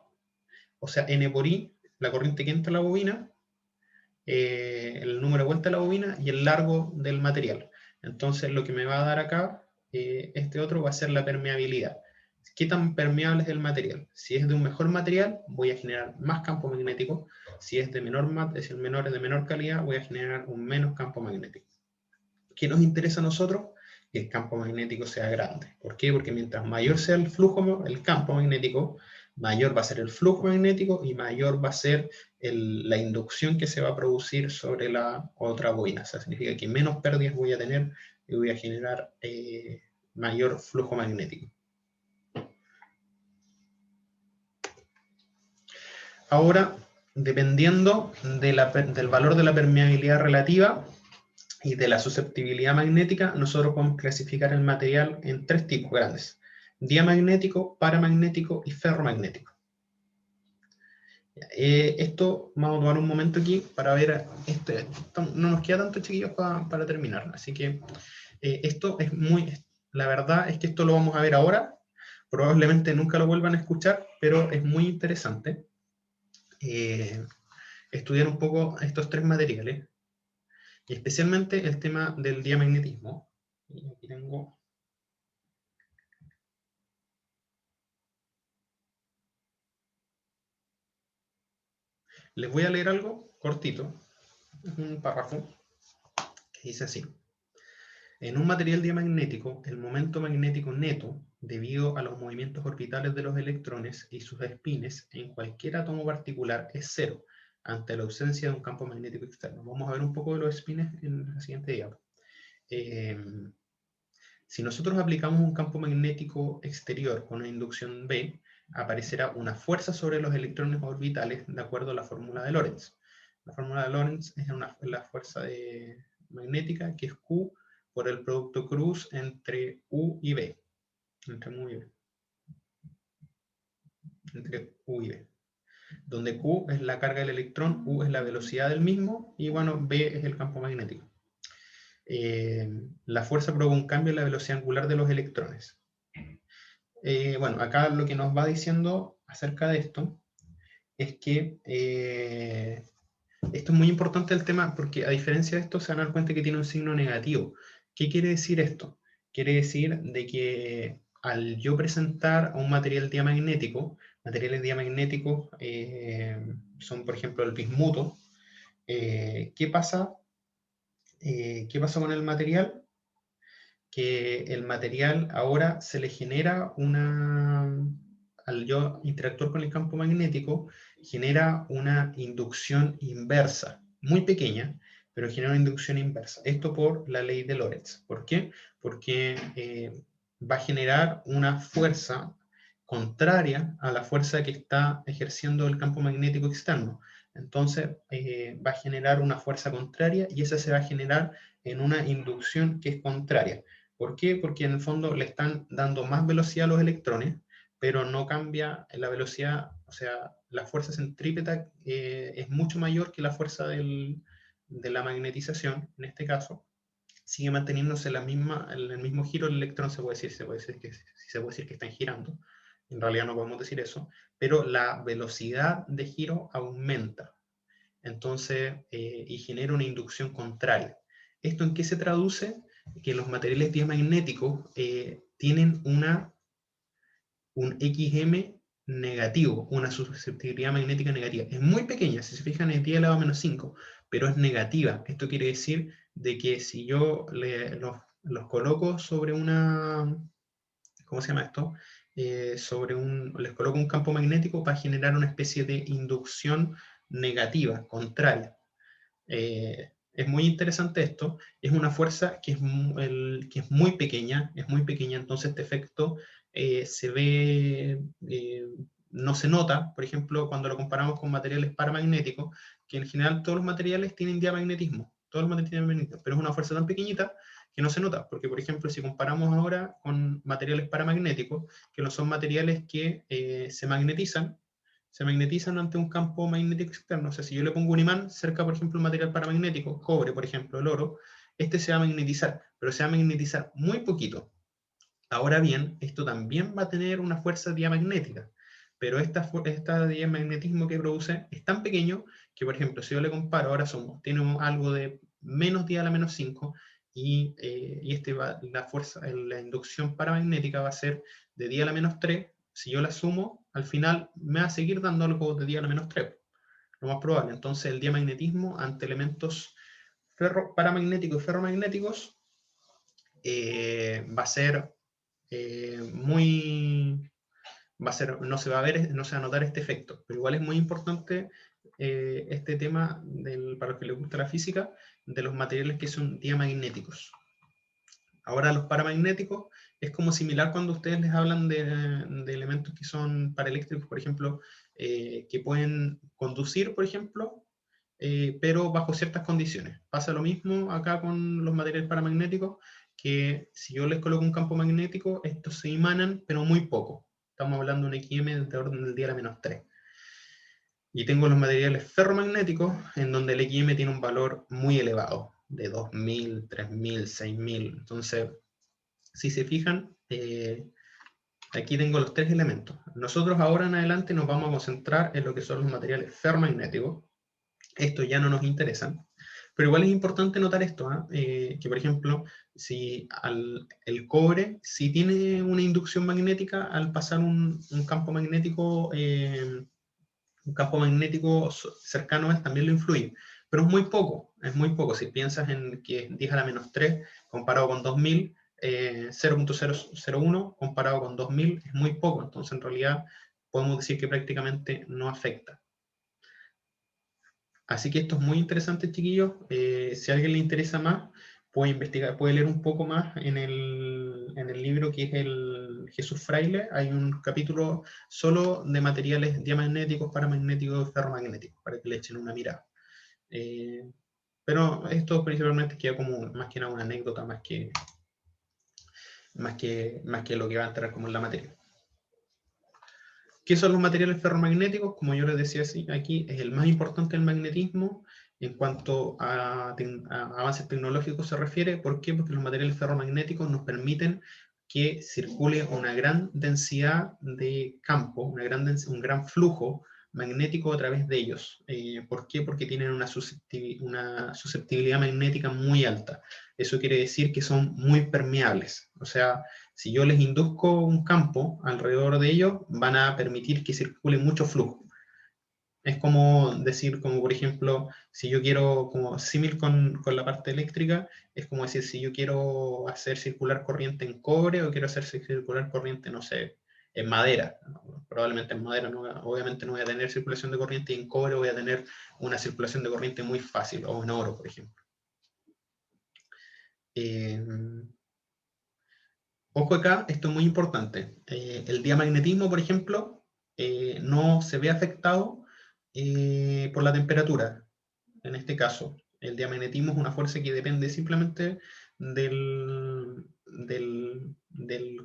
o sea, N por I, la corriente que entra a la bobina, el número de vuelta de la bobina y el largo del material. Entonces, lo que me va a dar acá, este otro, va a ser la permeabilidad. ¿Qué tan permeable es el material? Si es de un mejor material, voy a generar más campo magnético. Si es de si el menor es de menor calidad, voy a generar un menos campo magnético. ¿Qué nos interesa a nosotros? Que el campo magnético sea grande. ¿Por qué? Porque mientras mayor sea el flujo, el campo magnético, mayor va a ser el flujo magnético y mayor va a ser la inducción que se va a producir sobre la otra bobina. O sea, significa que menos pérdidas voy a tener y voy a generar mayor flujo magnético. Ahora, dependiendo del valor de la permeabilidad relativa y de la susceptibilidad magnética, nosotros podemos clasificar el material en tres tipos grandes: diamagnético, paramagnético y ferromagnético. Esto vamos a tomar un momento aquí para ver, no nos queda tanto, chiquillos, para terminar, así que esto es la verdad es que esto lo vamos a ver ahora, probablemente nunca lo vuelvan a escuchar, pero es muy interesante estudiar un poco estos tres materiales, y especialmente el tema del diamagnetismo. Y aquí tengo... Les voy a leer algo cortito, un párrafo, que dice así. En un material diamagnético, el momento magnético neto, debido a los movimientos orbitales de los electrones y sus espines en cualquier átomo particular, es cero, ante la ausencia de un campo magnético externo. Vamos a ver un poco de los espines en la siguiente diapositiva. Si nosotros aplicamos un campo magnético exterior con una inducción B, aparecerá una fuerza sobre los electrones orbitales de acuerdo a la fórmula de Lorentz. La fórmula de Lorentz es la fuerza magnética, que es Q por el producto cruz entre U y B. Entre U y B. Entre U y B. Donde Q es la carga del electrón, U es la velocidad del mismo, y bueno, B es el campo magnético. La fuerza provoca un cambio en la velocidad angular de los electrones. Bueno, acá lo que nos va diciendo acerca de esto es que esto es muy importante el tema, porque a diferencia de esto se van a dar cuenta que tiene un signo negativo. ¿Qué quiere decir esto? Quiere decir de que al yo presentar un material diamagnético, materiales diamagnéticos son, por ejemplo, el bismuto, ¿qué pasa? ¿Qué pasa con el material? Que el material ahora se le genera al yo interactuar con el campo magnético, genera una inducción inversa, muy pequeña, pero genera una inducción inversa. Esto por la ley de Lorentz. ¿Por qué? Porque va a generar una fuerza contraria a la fuerza que está ejerciendo el campo magnético externo. entonces va a generar una fuerza contraria y esa se va a generar en una inducción que es contraria. ¿Por qué? Porque en el fondo le están dando más velocidad a los electrones, pero no cambia la velocidad, o sea, la fuerza centrípeta es mucho mayor que la fuerza de la magnetización, en este caso, sigue manteniéndose el mismo giro del electrón, se puede decir que están girando, en realidad no podemos decir eso, pero la velocidad de giro aumenta, entonces, y genera una inducción contraria. ¿Esto en qué se traduce? Que los materiales diamagnéticos tienen un XM negativo, una susceptibilidad magnética negativa. Es muy pequeña, si se fijan es 10 elevado a menos 5, pero es negativa. Esto quiere decir de que si yo los coloco sobre una, ¿cómo se llama esto? Les coloco un campo magnético, va a generar una especie de inducción negativa, contraria. Es muy interesante esto, es una fuerza que es muy pequeña, entonces este efecto se ve, no se nota, por ejemplo, cuando lo comparamos con materiales paramagnéticos, que en general todos los materiales tienen diamagnetismo, todos los materiales tienen diamagnetismo, pero es una fuerza tan pequeñita que no se nota, porque por ejemplo, si comparamos ahora con materiales paramagnéticos, que no son materiales que se magnetizan ante un campo magnético externo. O sea, si yo le pongo un imán cerca, por ejemplo, un material paramagnético, cobre, por ejemplo, el oro, este se va a magnetizar, pero se va a magnetizar muy poquito. Ahora bien, esto también va a tener una fuerza diamagnética, pero este diamagnetismo que produce es tan pequeño que, por ejemplo, si yo le comparo, ahora tiene algo de menos 10 a la menos 5, y la inducción paramagnética va a ser de 10 a la menos 3, si yo la sumo, al final me va a seguir dando algo de 10 a la menos 3, lo más probable. Entonces el diamagnetismo ante elementos paramagnéticos y ferromagnéticos va a ser no se va a notar este efecto, pero igual es muy importante este tema, para los que les gusta la física, de los materiales que son diamagnéticos. Ahora los paramagnéticos es como similar cuando ustedes les hablan de elementos que son paraeléctricos, por ejemplo, que pueden conducir, por ejemplo, pero bajo ciertas condiciones. Pasa lo mismo acá con los materiales paramagnéticos, que si yo les coloco un campo magnético, estos se imanan, pero muy poco. Estamos hablando de un XM de orden del 10 a la menos 3. Y tengo los materiales ferromagnéticos, en donde el XM tiene un valor muy elevado, de 2000, 3000, 6000. Entonces, si se fijan, aquí tengo los tres elementos. Nosotros ahora en adelante nos vamos a concentrar en lo que son los materiales ferromagnéticos. Estos ya no nos interesan, pero igual es importante notar esto, que por ejemplo, si el cobre sí tiene una inducción magnética al pasar un campo magnético cercano a él también lo influye, pero es muy poco. Si piensas en que 10 a la menos 3 comparado con 2000, 0.001 comparado con 2000 es muy poco, entonces en realidad podemos decir que prácticamente no afecta. Así que esto es muy interesante, chiquillos. Si a alguien le interesa más, puede investigar, puede leer un poco más en el libro que es el Jesús Fraile. Hay un capítulo solo de materiales diamagnéticos, paramagnéticos y ferromagnéticos, para que le echen una mirada. Pero esto principalmente queda como más que nada una anécdota, más que lo que va a entrar como en la materia. ¿Qué son los materiales ferromagnéticos? Como yo les decía aquí, es el más importante del magnetismo en cuanto a avances tecnológicos se refiere. ¿Por qué? Porque los materiales ferromagnéticos nos permiten que circule una gran densidad de campo, un gran flujo magnético a través de ellos. ¿Por qué? Porque tienen una susceptibilidad magnética muy alta. Eso quiere decir que son muy permeables. O sea, si yo les induzco un campo alrededor de ellos, van a permitir que circule mucho flujo. Es como decir, como por ejemplo, si yo quiero, como símil con la parte eléctrica, es como decir, si yo quiero hacer circular corriente en cobre o quiero hacer circular corriente, no sé, en madera. Probablemente en madera, obviamente no voy a tener circulación de corriente, y en cobre voy a tener una circulación de corriente muy fácil, o en oro, por ejemplo. Ojo acá, esto es muy importante. El diamagnetismo, por ejemplo, no se ve afectado por la temperatura. En este caso, el diamagnetismo es una fuerza que depende simplemente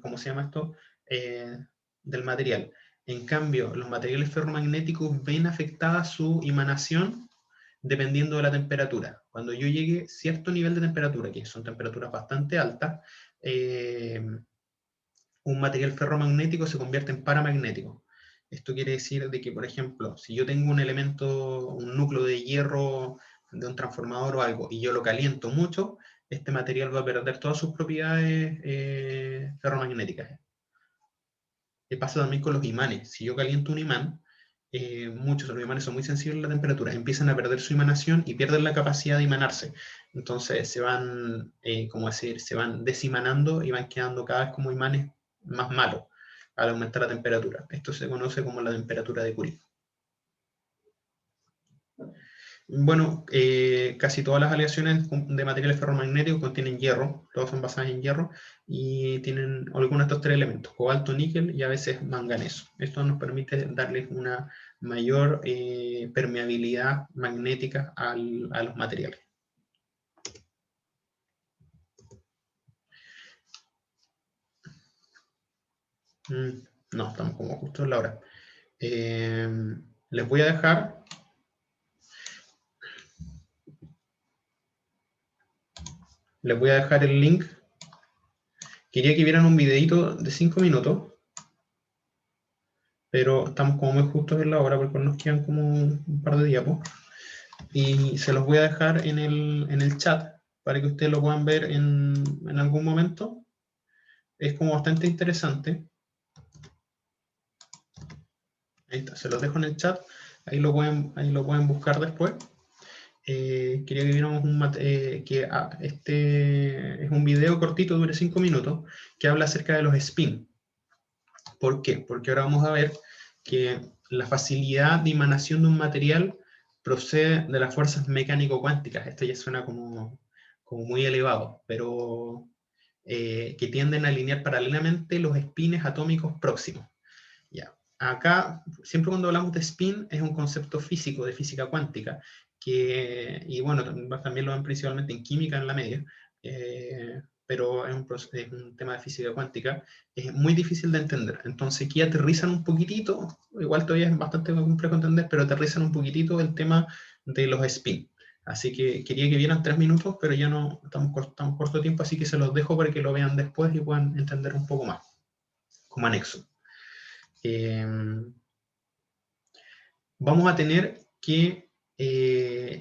¿cómo se llama esto? Del material. En cambio, los materiales ferromagnéticos ven afectada su emanación dependiendo de la temperatura. Cuando yo llegue a cierto nivel de temperatura, que son temperaturas bastante altas, un material ferromagnético se convierte en paramagnético. Esto quiere decir de que, por ejemplo, si yo tengo un elemento, un núcleo de hierro de un transformador o algo, y yo lo caliento mucho, este material va a perder todas sus propiedades ferromagnéticas. ¿Qué pasa también con los imanes? Si yo caliento un imán, muchos de los imanes son muy sensibles a la temperatura, empiezan a perder su emanación y pierden la capacidad de emanarse. Entonces se van, ¿cómo decir? Se van desimanando y van quedando cada vez como imanes más malos al aumentar la temperatura. Esto se conoce como la temperatura de Curie. Bueno, casi todas las aleaciones de materiales ferromagnéticos contienen hierro, todas son basadas en hierro, y tienen algunos de estos tres elementos, cobalto, níquel y a veces manganeso. Esto nos permite darles una mayor permeabilidad magnética a los materiales. No, estamos como justo en la hora. Les voy a dejar... Les voy a dejar el link. Quería que vieran un videito de 5 minutos, pero estamos como muy justos en la hora porque nos quedan como un par de diapos. Y se los voy a dejar en el chat para que ustedes lo puedan ver en algún momento. Es como bastante interesante. Ahí está, se los dejo en el chat. Ahí lo pueden buscar después. Quería que viéramos este es un video cortito, dura 5 minutos, que habla acerca de los spin. ¿Por qué? Porque ahora vamos a ver que la facilidad de emanación de un material procede de las fuerzas mecánico-cuánticas. Esto ya suena como muy elevado, pero que tienden a alinear paralelamente los espines atómicos próximos. Ya. Acá, siempre cuando hablamos de spin, es un concepto físico, de física cuántica, y bueno, también lo ven principalmente en química en la media, pero es un tema de física cuántica, es muy difícil de entender. Entonces aquí aterrizan un poquitito, igual todavía es bastante complejo entender, pero aterrizan un poquitito el tema de los spin. Así que quería que vieran 3 minutos, pero ya no estamos corto de tiempo, así que se los dejo para que lo vean después y puedan entender un poco más, como anexo. Vamos a tener que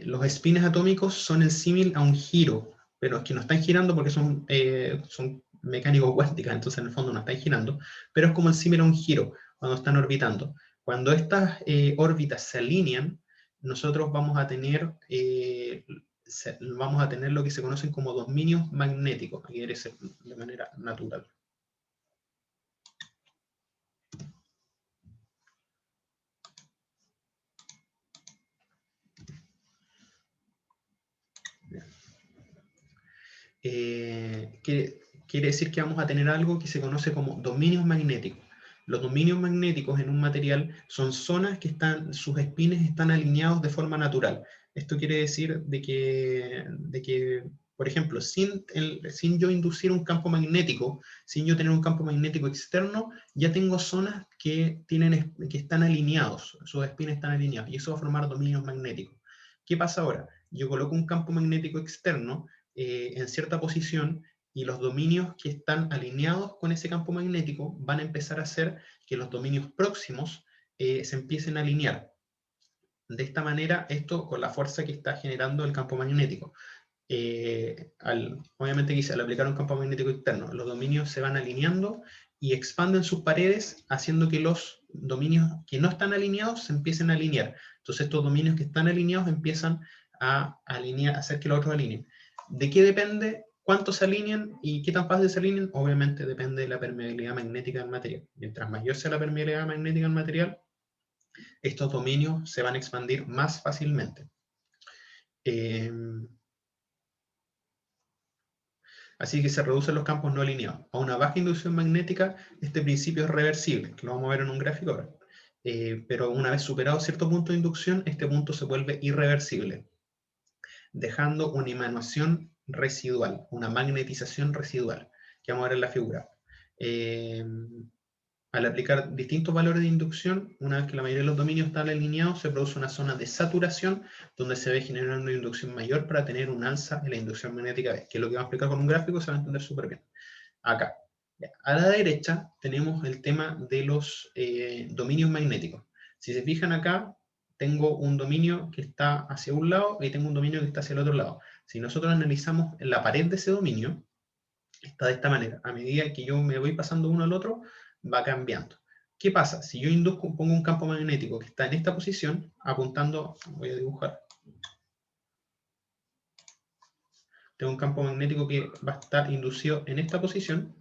los espines atómicos son el símil a un giro, pero es que no están girando porque son mecánicos cuánticas, entonces en el fondo no están girando, pero es como el símil a un giro cuando están orbitando. Cuando estas órbitas se alinean, nosotros vamos a tener lo que se conocen como dominios magnéticos, aquí debe ser de manera natural. Quiere decir que vamos a tener algo que se conoce como dominios magnéticos. Los dominios magnéticos en un material son zonas que sus espines están alineados de forma natural. Esto quiere decir de que por ejemplo, sin yo inducir un campo magnético, sin yo tener un campo magnético externo, ya tengo zonas que están alineados, sus espines están alineados, y eso va a formar dominios magnéticos. ¿Qué pasa ahora? Yo coloco un campo magnético externo en cierta posición, y los dominios que están alineados con ese campo magnético van a empezar a hacer que los dominios próximos se empiecen a alinear. De esta manera, esto con la fuerza que está generando el campo magnético. Obviamente al aplicar un campo magnético externo, los dominios se van alineando y expanden sus paredes, haciendo que los dominios que no están alineados se empiecen a alinear. Entonces estos dominios que están alineados empiezan a hacer que los otros alineen. ¿De qué depende cuántos se alinean y qué tan fácil se alinean? Obviamente depende de la permeabilidad magnética del material. Mientras mayor sea la permeabilidad magnética del material, estos dominios se van a expandir más fácilmente. Así que se reducen los campos no alineados. A una baja inducción magnética, este principio es reversible, que lo vamos a ver en un gráfico ahora. pero una vez superado cierto punto de inducción, este punto se vuelve irreversible, dejando una emanación residual, una magnetización residual, que vamos a ver en la figura. Al aplicar distintos valores de inducción, una vez que la mayoría de los dominios están alineados, se produce una zona de saturación donde se ve generando una inducción mayor para tener un alza en la inducción magnética B, que es lo que vamos a explicar con un gráfico, se va a entender súper bien. Acá. A la derecha tenemos el tema de los dominios magnéticos. Si se fijan acá, tengo un dominio que está hacia un lado y tengo un dominio que está hacia el otro lado. Si nosotros analizamos la pared de ese dominio, está de esta manera. A medida que yo me voy pasando uno al otro, va cambiando. ¿Qué pasa? Si yo induzco, pongo un campo magnético que está en esta posición, apuntando, voy a dibujar. Tengo un campo magnético que va a estar inducido en esta posición.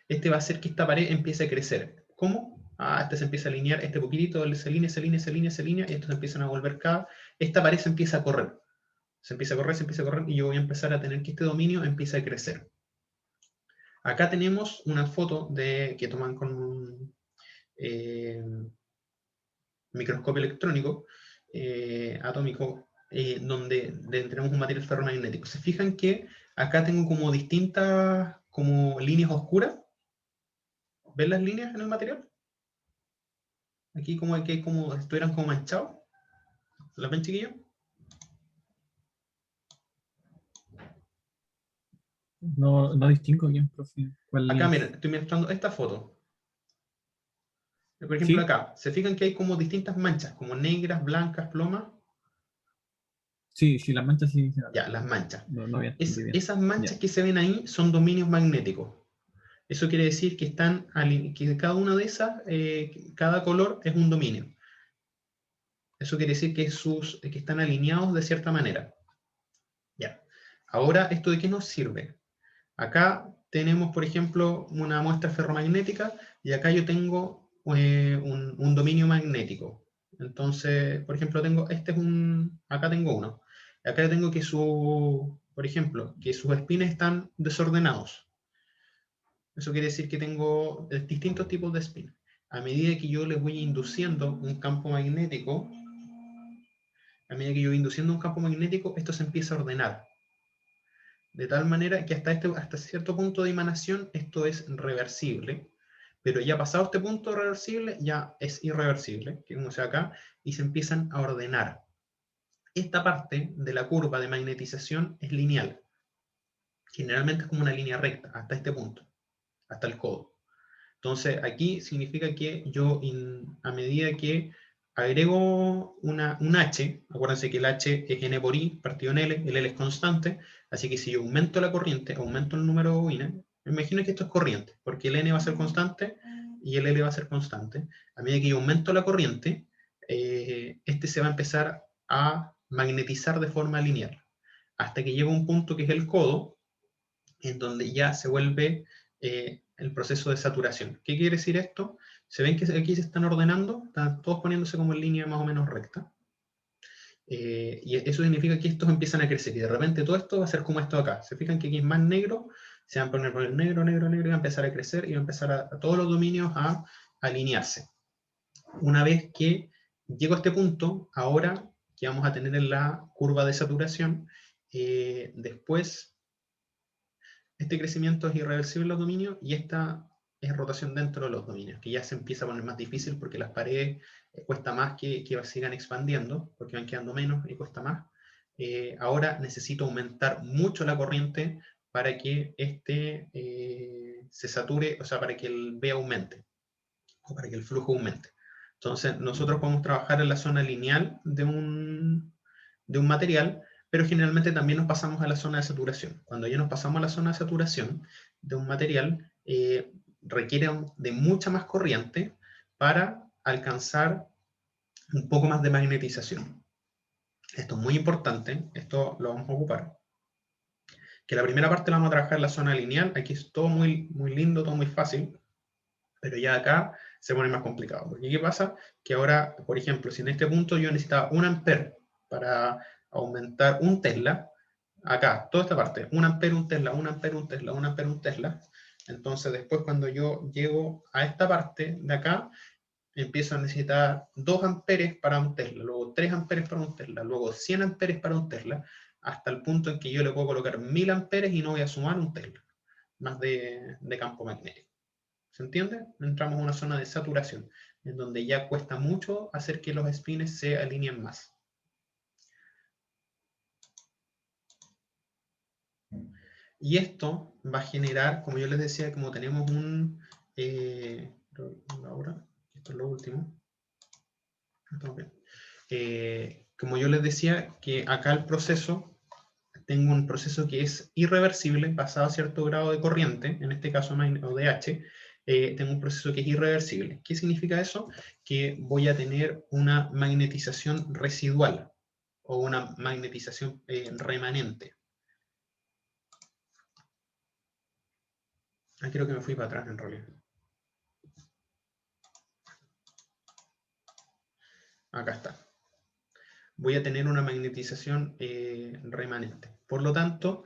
Este va a hacer que esta pared empiece a crecer. ¿Cómo? Este se empieza a alinear, este poquitito, se alinea, se alinea, se alinea, se alinea, y estos empiezan a volver cada... Esta pared se empieza a correr. Se empieza a correr, se empieza a correr, y yo voy a empezar a tener que este dominio empiece a crecer. Acá tenemos una foto que toman con un microscopio electrónico atómico, donde tenemos un material ferromagnético. ¿Se fijan que acá tengo como distintas como líneas oscuras? ¿Ven las líneas en el material? Aquí como que como estuvieran como manchados. ¿Las ven, chiquillos? No, no distingo bien, profe. ¿Cuál Acá, es? miren, estoy mostrando esta foto. Por ejemplo, ¿Sí? acá, ¿se fijan que hay como distintas manchas, como negras, blancas, plomas? Sí, sí, las manchas sí. Ya, las manchas. No, no había entendido bien. Esas manchas Ya. que se ven ahí son dominios magnéticos. Eso quiere decir que que cada una de esas, cada color es un dominio. Eso quiere decir que están alineados de cierta manera. Ya. Ahora, ¿esto de qué nos sirve? Acá tenemos, por ejemplo, una muestra ferromagnética y acá yo tengo un dominio magnético. Entonces, por ejemplo, acá tengo uno. Acá yo tengo que por ejemplo, que sus espines están desordenados. Eso quiere decir que tengo distintos tipos de spin. A medida que yo les voy induciendo un campo magnético, esto se empieza a ordenar. De tal manera que hasta cierto punto de emanación esto es reversible, pero ya pasado este punto reversible ya es irreversible, que como se ve acá, y se empiezan a ordenar. Esta parte de la curva de magnetización es lineal. Generalmente es como una línea recta hasta este punto, hasta el codo. Entonces aquí significa que yo a medida que agrego un H, acuérdense que el H es N por I partido en L, el L es constante, así que si yo aumento la corriente, aumento el número de bobina, me imagino que esto es corriente, porque el N va a ser constante y el L va a ser constante. A medida que yo aumento la corriente, este se va a empezar a magnetizar de forma lineal, hasta que llega un punto que es el codo, en donde ya se vuelve el proceso de saturación. ¿Qué quiere decir esto? Se ven que aquí se están ordenando, están todos poniéndose como en línea más o menos recta. Y eso significa que estos empiezan a crecer y de repente todo esto va a ser como esto acá. Se fijan que aquí es más negro, se van a poner negro, negro, negro y va a empezar a crecer y va a empezar a todos los dominios a alinearse. Una vez que llego a este punto, ahora que vamos a tener en la curva de saturación, después este crecimiento es irreversible en los dominios y esta es rotación dentro de los dominios, que ya se empieza a poner más difícil porque las paredes cuesta más que sigan expandiendo, porque van quedando menos y cuesta más. Ahora necesito aumentar mucho la corriente para que se sature, o sea, para que el B aumente, o para que el flujo aumente. Entonces, nosotros podemos trabajar en la zona lineal de un material, pero generalmente también nos pasamos a la zona de saturación. Cuando ya nos pasamos a la zona de saturación de un material, requiere de mucha más corriente para alcanzar un poco más de magnetización. Esto es muy importante, esto lo vamos a ocupar. Que la primera parte la vamos a trabajar en la zona lineal, aquí es todo muy, muy lindo, todo muy fácil, pero ya acá se pone más complicado. Porque ¿qué pasa? Que ahora, por ejemplo, si en este punto yo necesitaba 1 ampere para aumentar un Tesla, acá, toda esta parte, 1 ampere, un Tesla, 1 ampere, un Tesla, 1 ampere, un Tesla, entonces después cuando yo llego a esta parte de acá, empiezo a necesitar 2 amperes para un Tesla, luego 3 amperes para un Tesla, luego 100 amperes para un Tesla, hasta el punto en que yo le puedo colocar 1000 amperes y no voy a sumar un Tesla más de campo magnético. ¿Se entiende? Entramos a una zona de saturación, en donde ya cuesta mucho hacer que los spines se alineen más. Y esto va a generar, como yo les decía, como tenemos un... ahora, esto es lo último. Como yo les decía, que acá el proceso, tengo un proceso que es irreversible, pasado a cierto grado de corriente, en este caso o de H, tengo un proceso que es irreversible. ¿Qué significa eso? Que voy a tener una magnetización residual o una magnetización remanente. Ah, creo que me fui para atrás en realidad. Acá está. Voy a tener una magnetización remanente. Por lo tanto,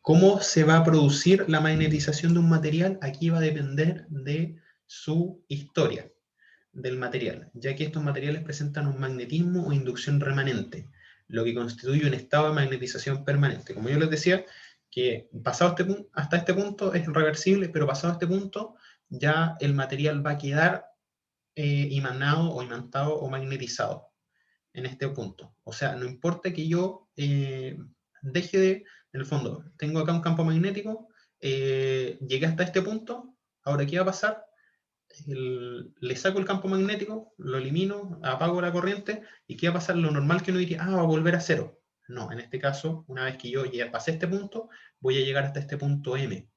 ¿cómo se va a producir la magnetización de un material? Aquí va a depender de su historia del material, ya que estos materiales presentan un magnetismo o inducción remanente, lo que constituye un estado de magnetización permanente. Como yo les decía, que pasado hasta este punto es reversible, pero pasado este punto ya el material va a quedar imanado o imantado o magnetizado en este punto. O sea, no importa que yo deje de, en el fondo, tengo acá un campo magnético, llegué hasta este punto, ahora ¿qué va a pasar? Le saco el campo magnético, lo elimino, apago la corriente, y ¿qué va a pasar? Lo normal que uno diría, va a volver a cero. No, en este caso, una vez que yo ya pasé este punto, voy a llegar hasta este punto M.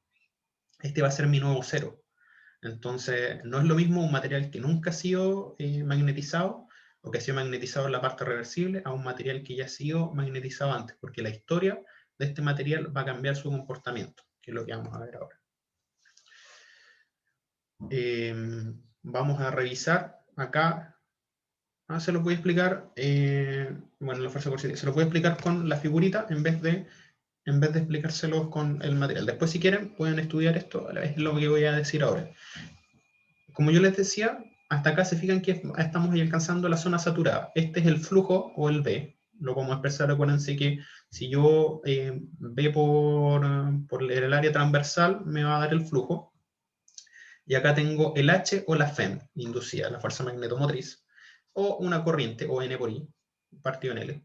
Este va a ser mi nuevo cero. Entonces, no es lo mismo un material que nunca ha sido magnetizado o que ha sido magnetizado en la parte reversible a un material que ya ha sido magnetizado antes, porque la historia de este material va a cambiar su comportamiento, que es lo que vamos a ver ahora. Vamos a revisar acá. Se los voy a explicar, bueno, la fuerza coercitiva, se los voy a explicar con la figurita en vez de explicárselos con el material. Después, si quieren, pueden estudiar esto, es lo que voy a decir ahora. Como yo les decía, hasta acá se fijan que estamos ahí alcanzando la zona saturada. Este es el flujo o el V. Lo podemos expresar, acuérdense que si yo V por el área transversal, me va a dar el flujo. Y acá tengo el H o la FEM, inducida, la fuerza magnetomotriz, o una corriente, o N por I, partido en L.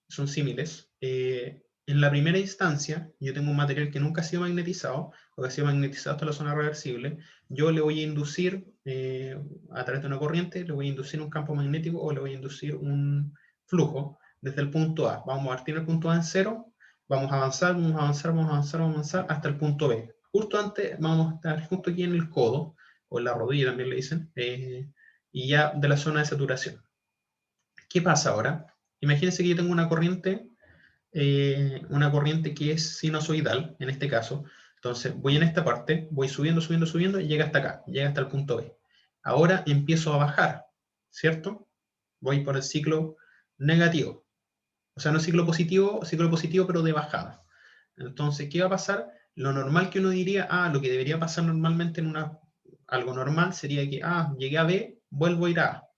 Son símiles. En la primera instancia, yo tengo un material que nunca ha sido magnetizado, o que ha sido magnetizado hasta la zona reversible. Yo le voy a inducir, a través de una corriente, le voy a inducir un campo magnético o le voy a inducir un flujo desde el punto A. Vamos a partir del punto A en cero, vamos a avanzar, vamos a avanzar, vamos a avanzar, vamos a avanzar hasta el punto B. Justo antes, vamos a estar justo aquí en el codo, o en la rodilla también le dicen, y ya de la zona de saturación. ¿Qué pasa ahora? Imagínense que yo tengo una corriente que es sinusoidal, en este caso. Entonces voy en esta parte, voy subiendo, subiendo, subiendo, y llega hasta acá, llega hasta el punto B. Ahora empiezo a bajar, ¿cierto? Voy por el ciclo negativo. O sea, no ciclo positivo, pero de bajada. Entonces, ¿qué va a pasar? Lo normal que uno diría, lo que debería pasar normalmente en algo normal sería que, llegué a B, vuelvo a ir a A,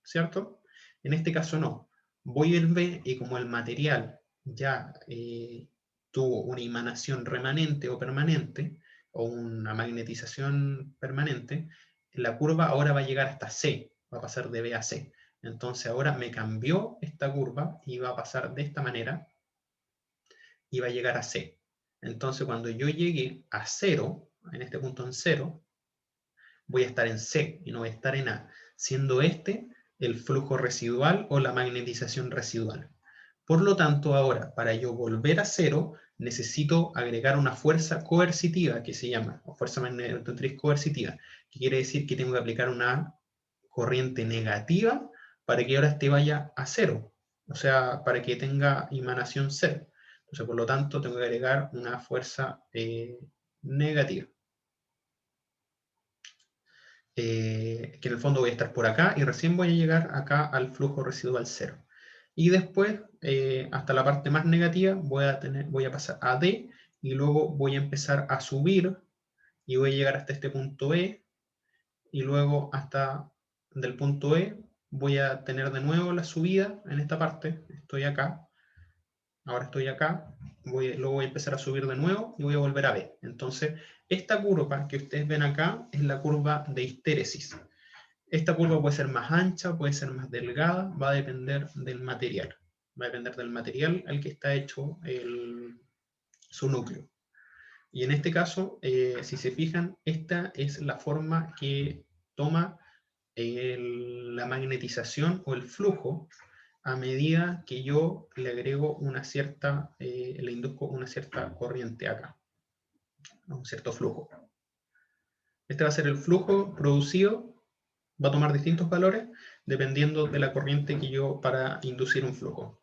¿cierto? En este caso no. Voy al B y como el material ya tuvo una emanación remanente o permanente, o una magnetización permanente, la curva ahora va a llegar hasta C, va a pasar de B a C. Entonces ahora me cambió esta curva y va a pasar de esta manera y va a llegar a C. Entonces cuando yo llegue a 0, en este punto en 0, voy a estar en C y no voy a estar en A, siendo este el flujo residual o la magnetización residual. Por lo tanto, ahora, para yo volver a 0, necesito agregar una fuerza coercitiva, que se llama, o fuerza magnetomotriz coercitiva, que quiere decir que tengo que aplicar una corriente negativa para que ahora este vaya a 0, o sea, para que tenga emanación 0. Entonces, por lo tanto, tengo que agregar una fuerza negativa. Que en el fondo voy a estar por acá y recién voy a llegar acá al flujo residual 0. Y después, hasta la parte más negativa, voy a pasar a D y luego voy a empezar a subir y voy a llegar hasta este punto E y luego hasta del punto E, voy a tener de nuevo la subida en esta parte. Estoy acá. Ahora estoy acá. Luego voy a empezar a subir de nuevo y voy a volver a B. Entonces, esta curva que ustedes ven acá es la curva de histéresis. Esta curva puede ser más ancha, puede ser más delgada, va a depender del material. Va a depender del material al que está hecho su núcleo. Y en este caso, si se fijan, esta es la forma que toma la magnetización o el flujo a medida que yo le agrego una cierta, le induzco una cierta corriente acá, un cierto flujo. Este va a ser el flujo producido, va a tomar distintos valores dependiendo de la corriente que yo para inducir un flujo.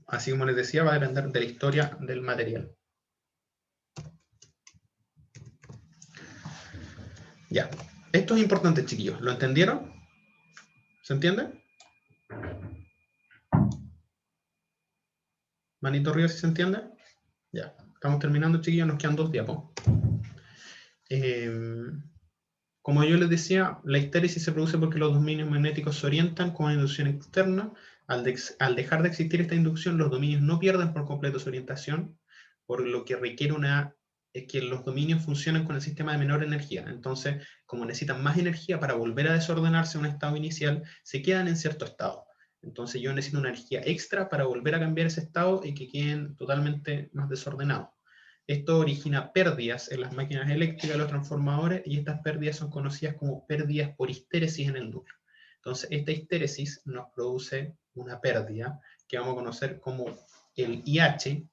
Así como les decía, va a depender de la historia del material. Ya, esto es importante, chiquillos. ¿Lo entendieron? ¿Se entiende? Manito arriba si se entiende. Ya, estamos terminando, chiquillos, nos quedan 2 diapos. Como yo les decía, la histéresis se produce porque los dominios magnéticos se orientan con una inducción externa. Al dejar de existir esta inducción, los dominios no pierden por completo su orientación, por lo que requiere que los dominios funcionen con el sistema de menor energía. Entonces, como necesitan más energía para volver a desordenarse a un estado inicial, se quedan en cierto estado. Entonces yo necesito una energía extra para volver a cambiar ese estado y que queden totalmente más desordenados. Esto origina pérdidas en las máquinas eléctricas de los transformadores y estas pérdidas son conocidas como pérdidas por histéresis en el núcleo. Entonces, esta histéresis nos produce una pérdida que vamos a conocer como el IH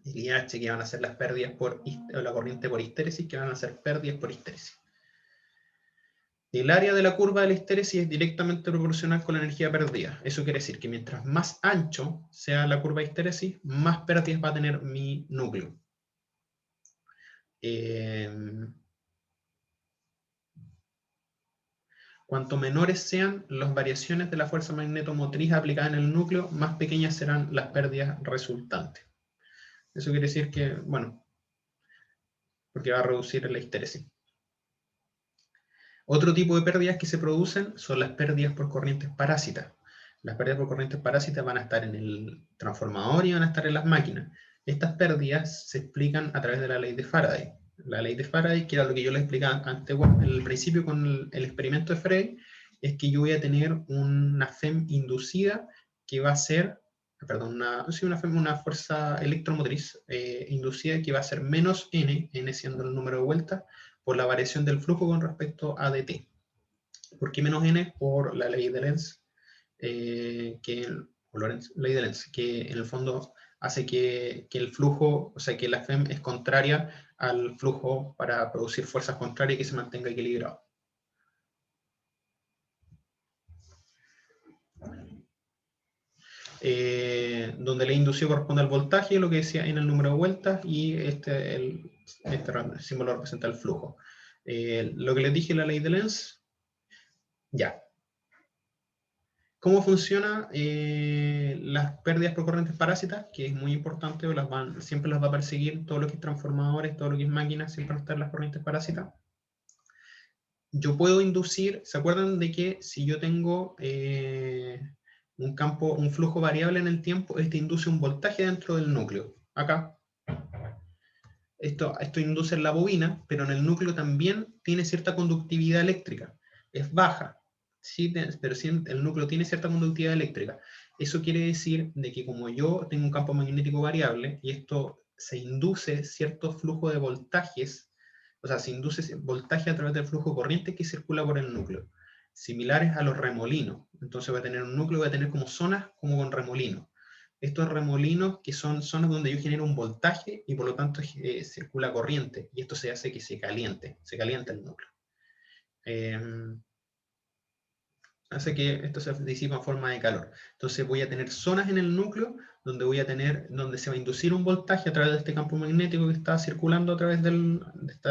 que van a ser las pérdidas por la corriente por histéresis, que van a ser pérdidas por histéresis. El área de la curva de la histéresis es directamente proporcional con la energía perdida. Eso quiere decir que mientras más ancho sea la curva de histéresis, más pérdidas va a tener mi núcleo. Cuanto menores sean las variaciones de la fuerza magnetomotriz aplicada en el núcleo, más pequeñas serán las pérdidas resultantes. Eso quiere decir que, bueno, porque va a reducir la histéresis. Otro tipo de pérdidas que se producen son las pérdidas por corrientes parásitas. Las pérdidas por corrientes parásitas van a estar en el transformador y van a estar en las máquinas. Estas pérdidas se explican a través de la ley de Faraday. La ley de Faraday, que era lo que yo les explicaba antes, en el principio con el experimento de Frey, es que yo voy a tener una FEM inducida que va a ser, perdón, una fuerza electromotriz inducida que va a ser menos n siendo el número de vueltas, por la variación del flujo con respecto a dt. ¿Por qué menos n? Por la ley de Lenz, ley de Lenz, que en el fondo hace que el flujo, o sea, que la FEM es contraria al flujo para producir fuerzas contrarias y que se mantenga equilibrado. Donde la inducción corresponde al voltaje, lo que decía en el número de vueltas, y este símbolo representa el flujo. Lo que les dije, la ley de Lenz, ya. ¿Cómo funciona las pérdidas por corrientes parásitas? Que es muy importante, siempre las va a perseguir todo lo que es transformadores, todo lo que es máquinas, siempre van a estar las corrientes parásitas. Yo puedo inducir, ¿se acuerdan de que si yo tengo un flujo variable en el tiempo, este induce un voltaje dentro del núcleo? Acá. Esto induce en la bobina, pero en el núcleo también tiene cierta conductividad eléctrica. Es baja, sí, pero sí, el núcleo tiene cierta conductividad eléctrica. Eso quiere decir de que como yo tengo un campo magnético variable, y esto se induce cierto flujo de voltajes, o sea, se induce voltaje a través del flujo corriente que circula por el núcleo, similares a los remolinos. Entonces va a tener un núcleo, va a tener como zonas como con remolinos. Estos remolinos que son zonas donde yo genero un voltaje y por lo tanto circula corriente, y esto se hace que se calienta el núcleo. Hace que esto se disipa en forma de calor. Entonces voy a tener zonas en el núcleo donde se va a inducir un voltaje a través de este campo magnético que está circulando a través de este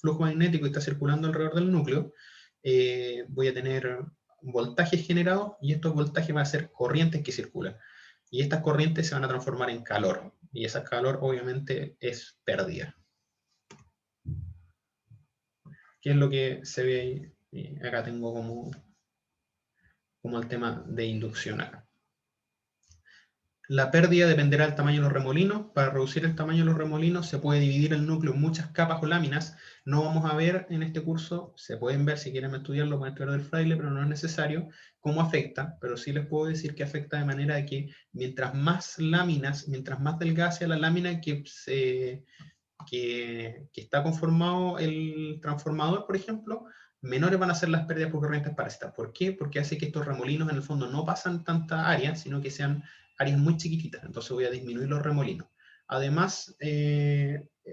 flujo magnético que está circulando alrededor del núcleo. Voy a tener voltajes generados y estos voltajes van a ser corrientes que circulan. Y estas corrientes se van a transformar en calor. Y ese calor obviamente es pérdida. ¿Qué es lo que se ve ahí Acá tengo como el tema de inducción acá. La pérdida dependerá del tamaño de los remolinos. Para reducir el tamaño de los remolinos se puede dividir el núcleo en muchas capas o láminas. No vamos a ver en este curso, se pueden ver si quieren estudiarlo, pueden estudiar del fraile, pero no es necesario cómo afecta, pero sí les puedo decir que afecta de manera de que mientras más láminas, mientras más delgada sea la lámina que está conformado el transformador, por ejemplo, menores van a ser las pérdidas por corrientes parásitas. ¿Por qué? Porque hace que estos remolinos en el fondo no pasan tanta área, sino que sean áreas muy chiquititas. Entonces voy a disminuir los remolinos. Además,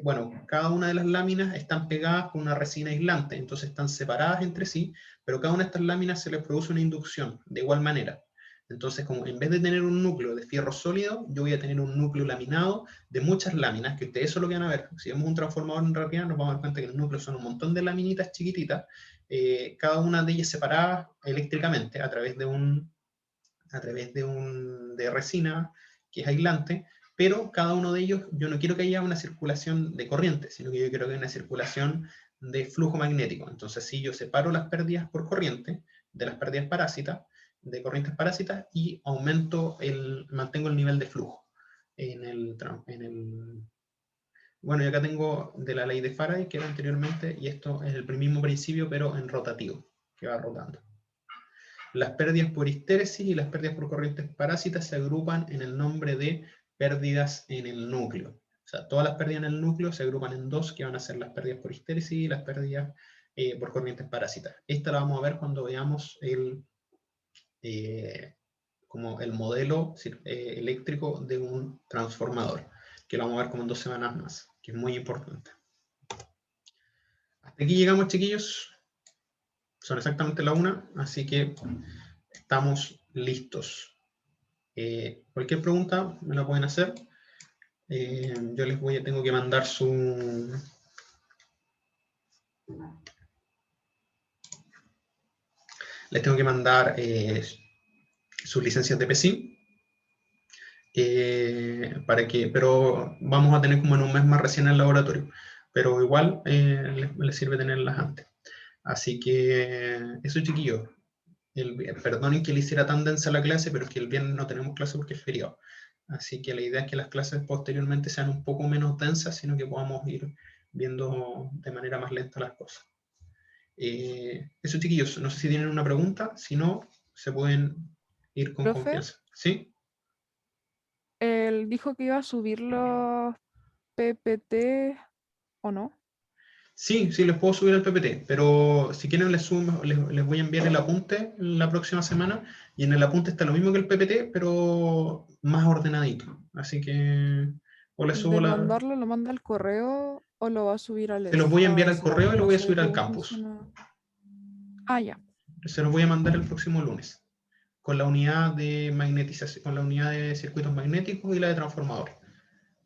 bueno, cada una de las láminas están pegadas con una resina aislante, entonces están separadas entre sí, pero cada una de estas láminas se les produce una inducción de igual manera. Entonces, como en vez de tener un núcleo de fierro sólido, yo voy a tener un núcleo laminado de muchas láminas, que ustedes eso es lo que van a ver. Si vemos un transformador en realidad, nos vamos a dar cuenta que el núcleo son un montón de laminitas chiquititas, cada una de ellas separadas eléctricamente a través de resina que es aislante, pero cada uno de ellos, yo no quiero que haya una circulación de corriente, sino que yo quiero que haya una circulación de flujo magnético. Entonces, si yo separo las pérdidas por corriente de las pérdidas parásitas, de corrientes parásitas, y mantengo el nivel de flujo bueno, y acá tengo de la ley de Faraday, que era anteriormente, y esto es el mismo principio, pero en rotativo, que va rotando. Las pérdidas por histéresis y las pérdidas por corrientes parásitas se agrupan en el nombre de pérdidas en el núcleo. O sea, todas las pérdidas en el núcleo se agrupan en dos, que van a ser las pérdidas por histéresis y las pérdidas por corrientes parásitas. Esta la vamos a ver cuando veamos como el modelo eléctrico de un transformador, que lo vamos a ver como en 2 semanas más, que es muy importante. Hasta aquí llegamos, chiquillos. Son exactamente la 1, así que estamos listos. Cualquier pregunta me la pueden hacer. Yo tengo que mandar les tengo que mandar sus licencias de PSI, pero vamos a tener como en un mes más recién el laboratorio, pero igual les sirve tenerlas antes. Así que eso, chiquillos. Perdonen que le hiciera tan densa la clase, pero es que el viernes no tenemos clase porque es feriado. Así que la idea es que las clases posteriormente sean un poco menos densas, sino que podamos ir viendo de manera más lenta las cosas. Eso, chiquillos, no sé si tienen una pregunta, si no, se pueden ir con ¿Profe? confianza. ¿Sí? Él dijo que iba a subir los PPT, ¿o no? Sí, les puedo subir el PPT, pero si quieren les voy a enviar el apunte la próxima semana, y en el apunte está lo mismo que el PPT, pero más ordenadito. Así que o les subo ¿De mandarlo, lo manda al correo o lo va a subir se los voy a enviar al Slack? correo y lo No voy a sé subir al cómo campus. funciona. Ah, ya. Se los voy a mandar el próximo lunes, con la unidad de magnetización, con la unidad de circuitos magnéticos y la de transformador.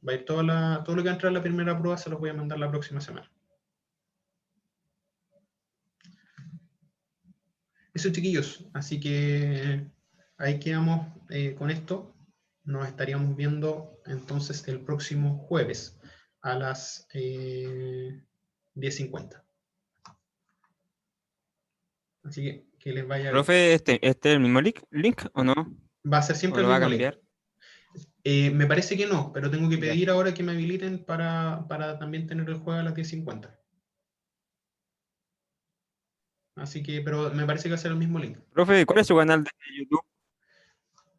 Va a ir todo lo que va a entrar en la primera prueba, se los voy a mandar la próxima semana. Eso, chiquillos, así que ahí quedamos con esto. Nos estaríamos viendo entonces el próximo jueves a las 10:50. Así que les vaya bien. Profe, ¿este es el mismo link o no? Va a ser ¿O siempre lo el va a mismo link. cambiar? Me parece que no, pero tengo que Ya. pedir ahora que me habiliten para también tener el juego a las 10:50. Así que, pero me parece que va a ser el mismo link. Profe, ¿cuál es su canal de YouTube?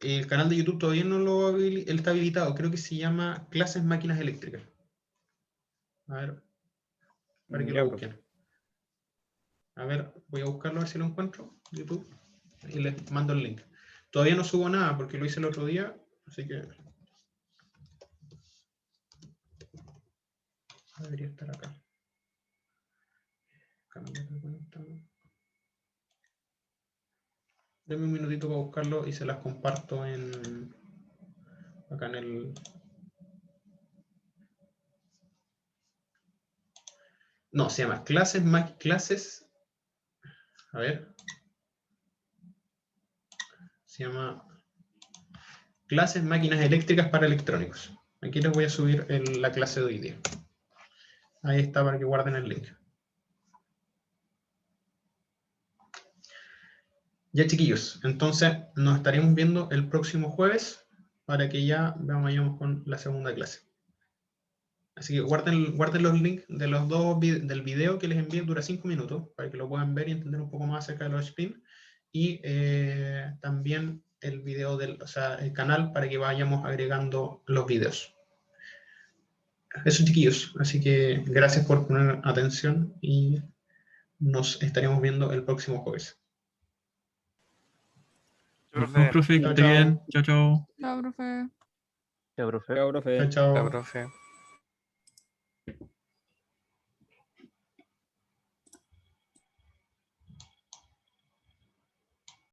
El canal de YouTube todavía no él está habilitado, creo que se llama Clases Máquinas Eléctricas. A ver, para que Ya, lo profe. busquen. A ver, voy a buscarlo a ver si lo encuentro, YouTube, y les mando el link. Todavía no subo nada porque lo hice el otro día, así que debería estar acá. Denme un minutito para buscarlo y se las comparto acá en el... No, se llama clases, a ver, se llama Clases Máquinas Eléctricas para Electrónicos. Aquí les voy a subir la clase de hoy día. Ahí está para que guarden el link. Ya, chiquillos, entonces nos estaremos viendo el próximo jueves para que ya vayamos con la segunda clase. Así que guarden los links de los dos del video que les envié, dura 5 minutos, para que lo puedan ver y entender un poco más acerca de los sprints. Y también el video el canal para que vayamos agregando los videos. Eso, chiquillos. Así que gracias por poner atención y nos estaremos viendo el próximo jueves. Nos vemos, profe, que Chao, esté chao. bien. Chao, chao. Chao, profe. Ya, profe. Chao, profe. Chao, chao. Ya, profe.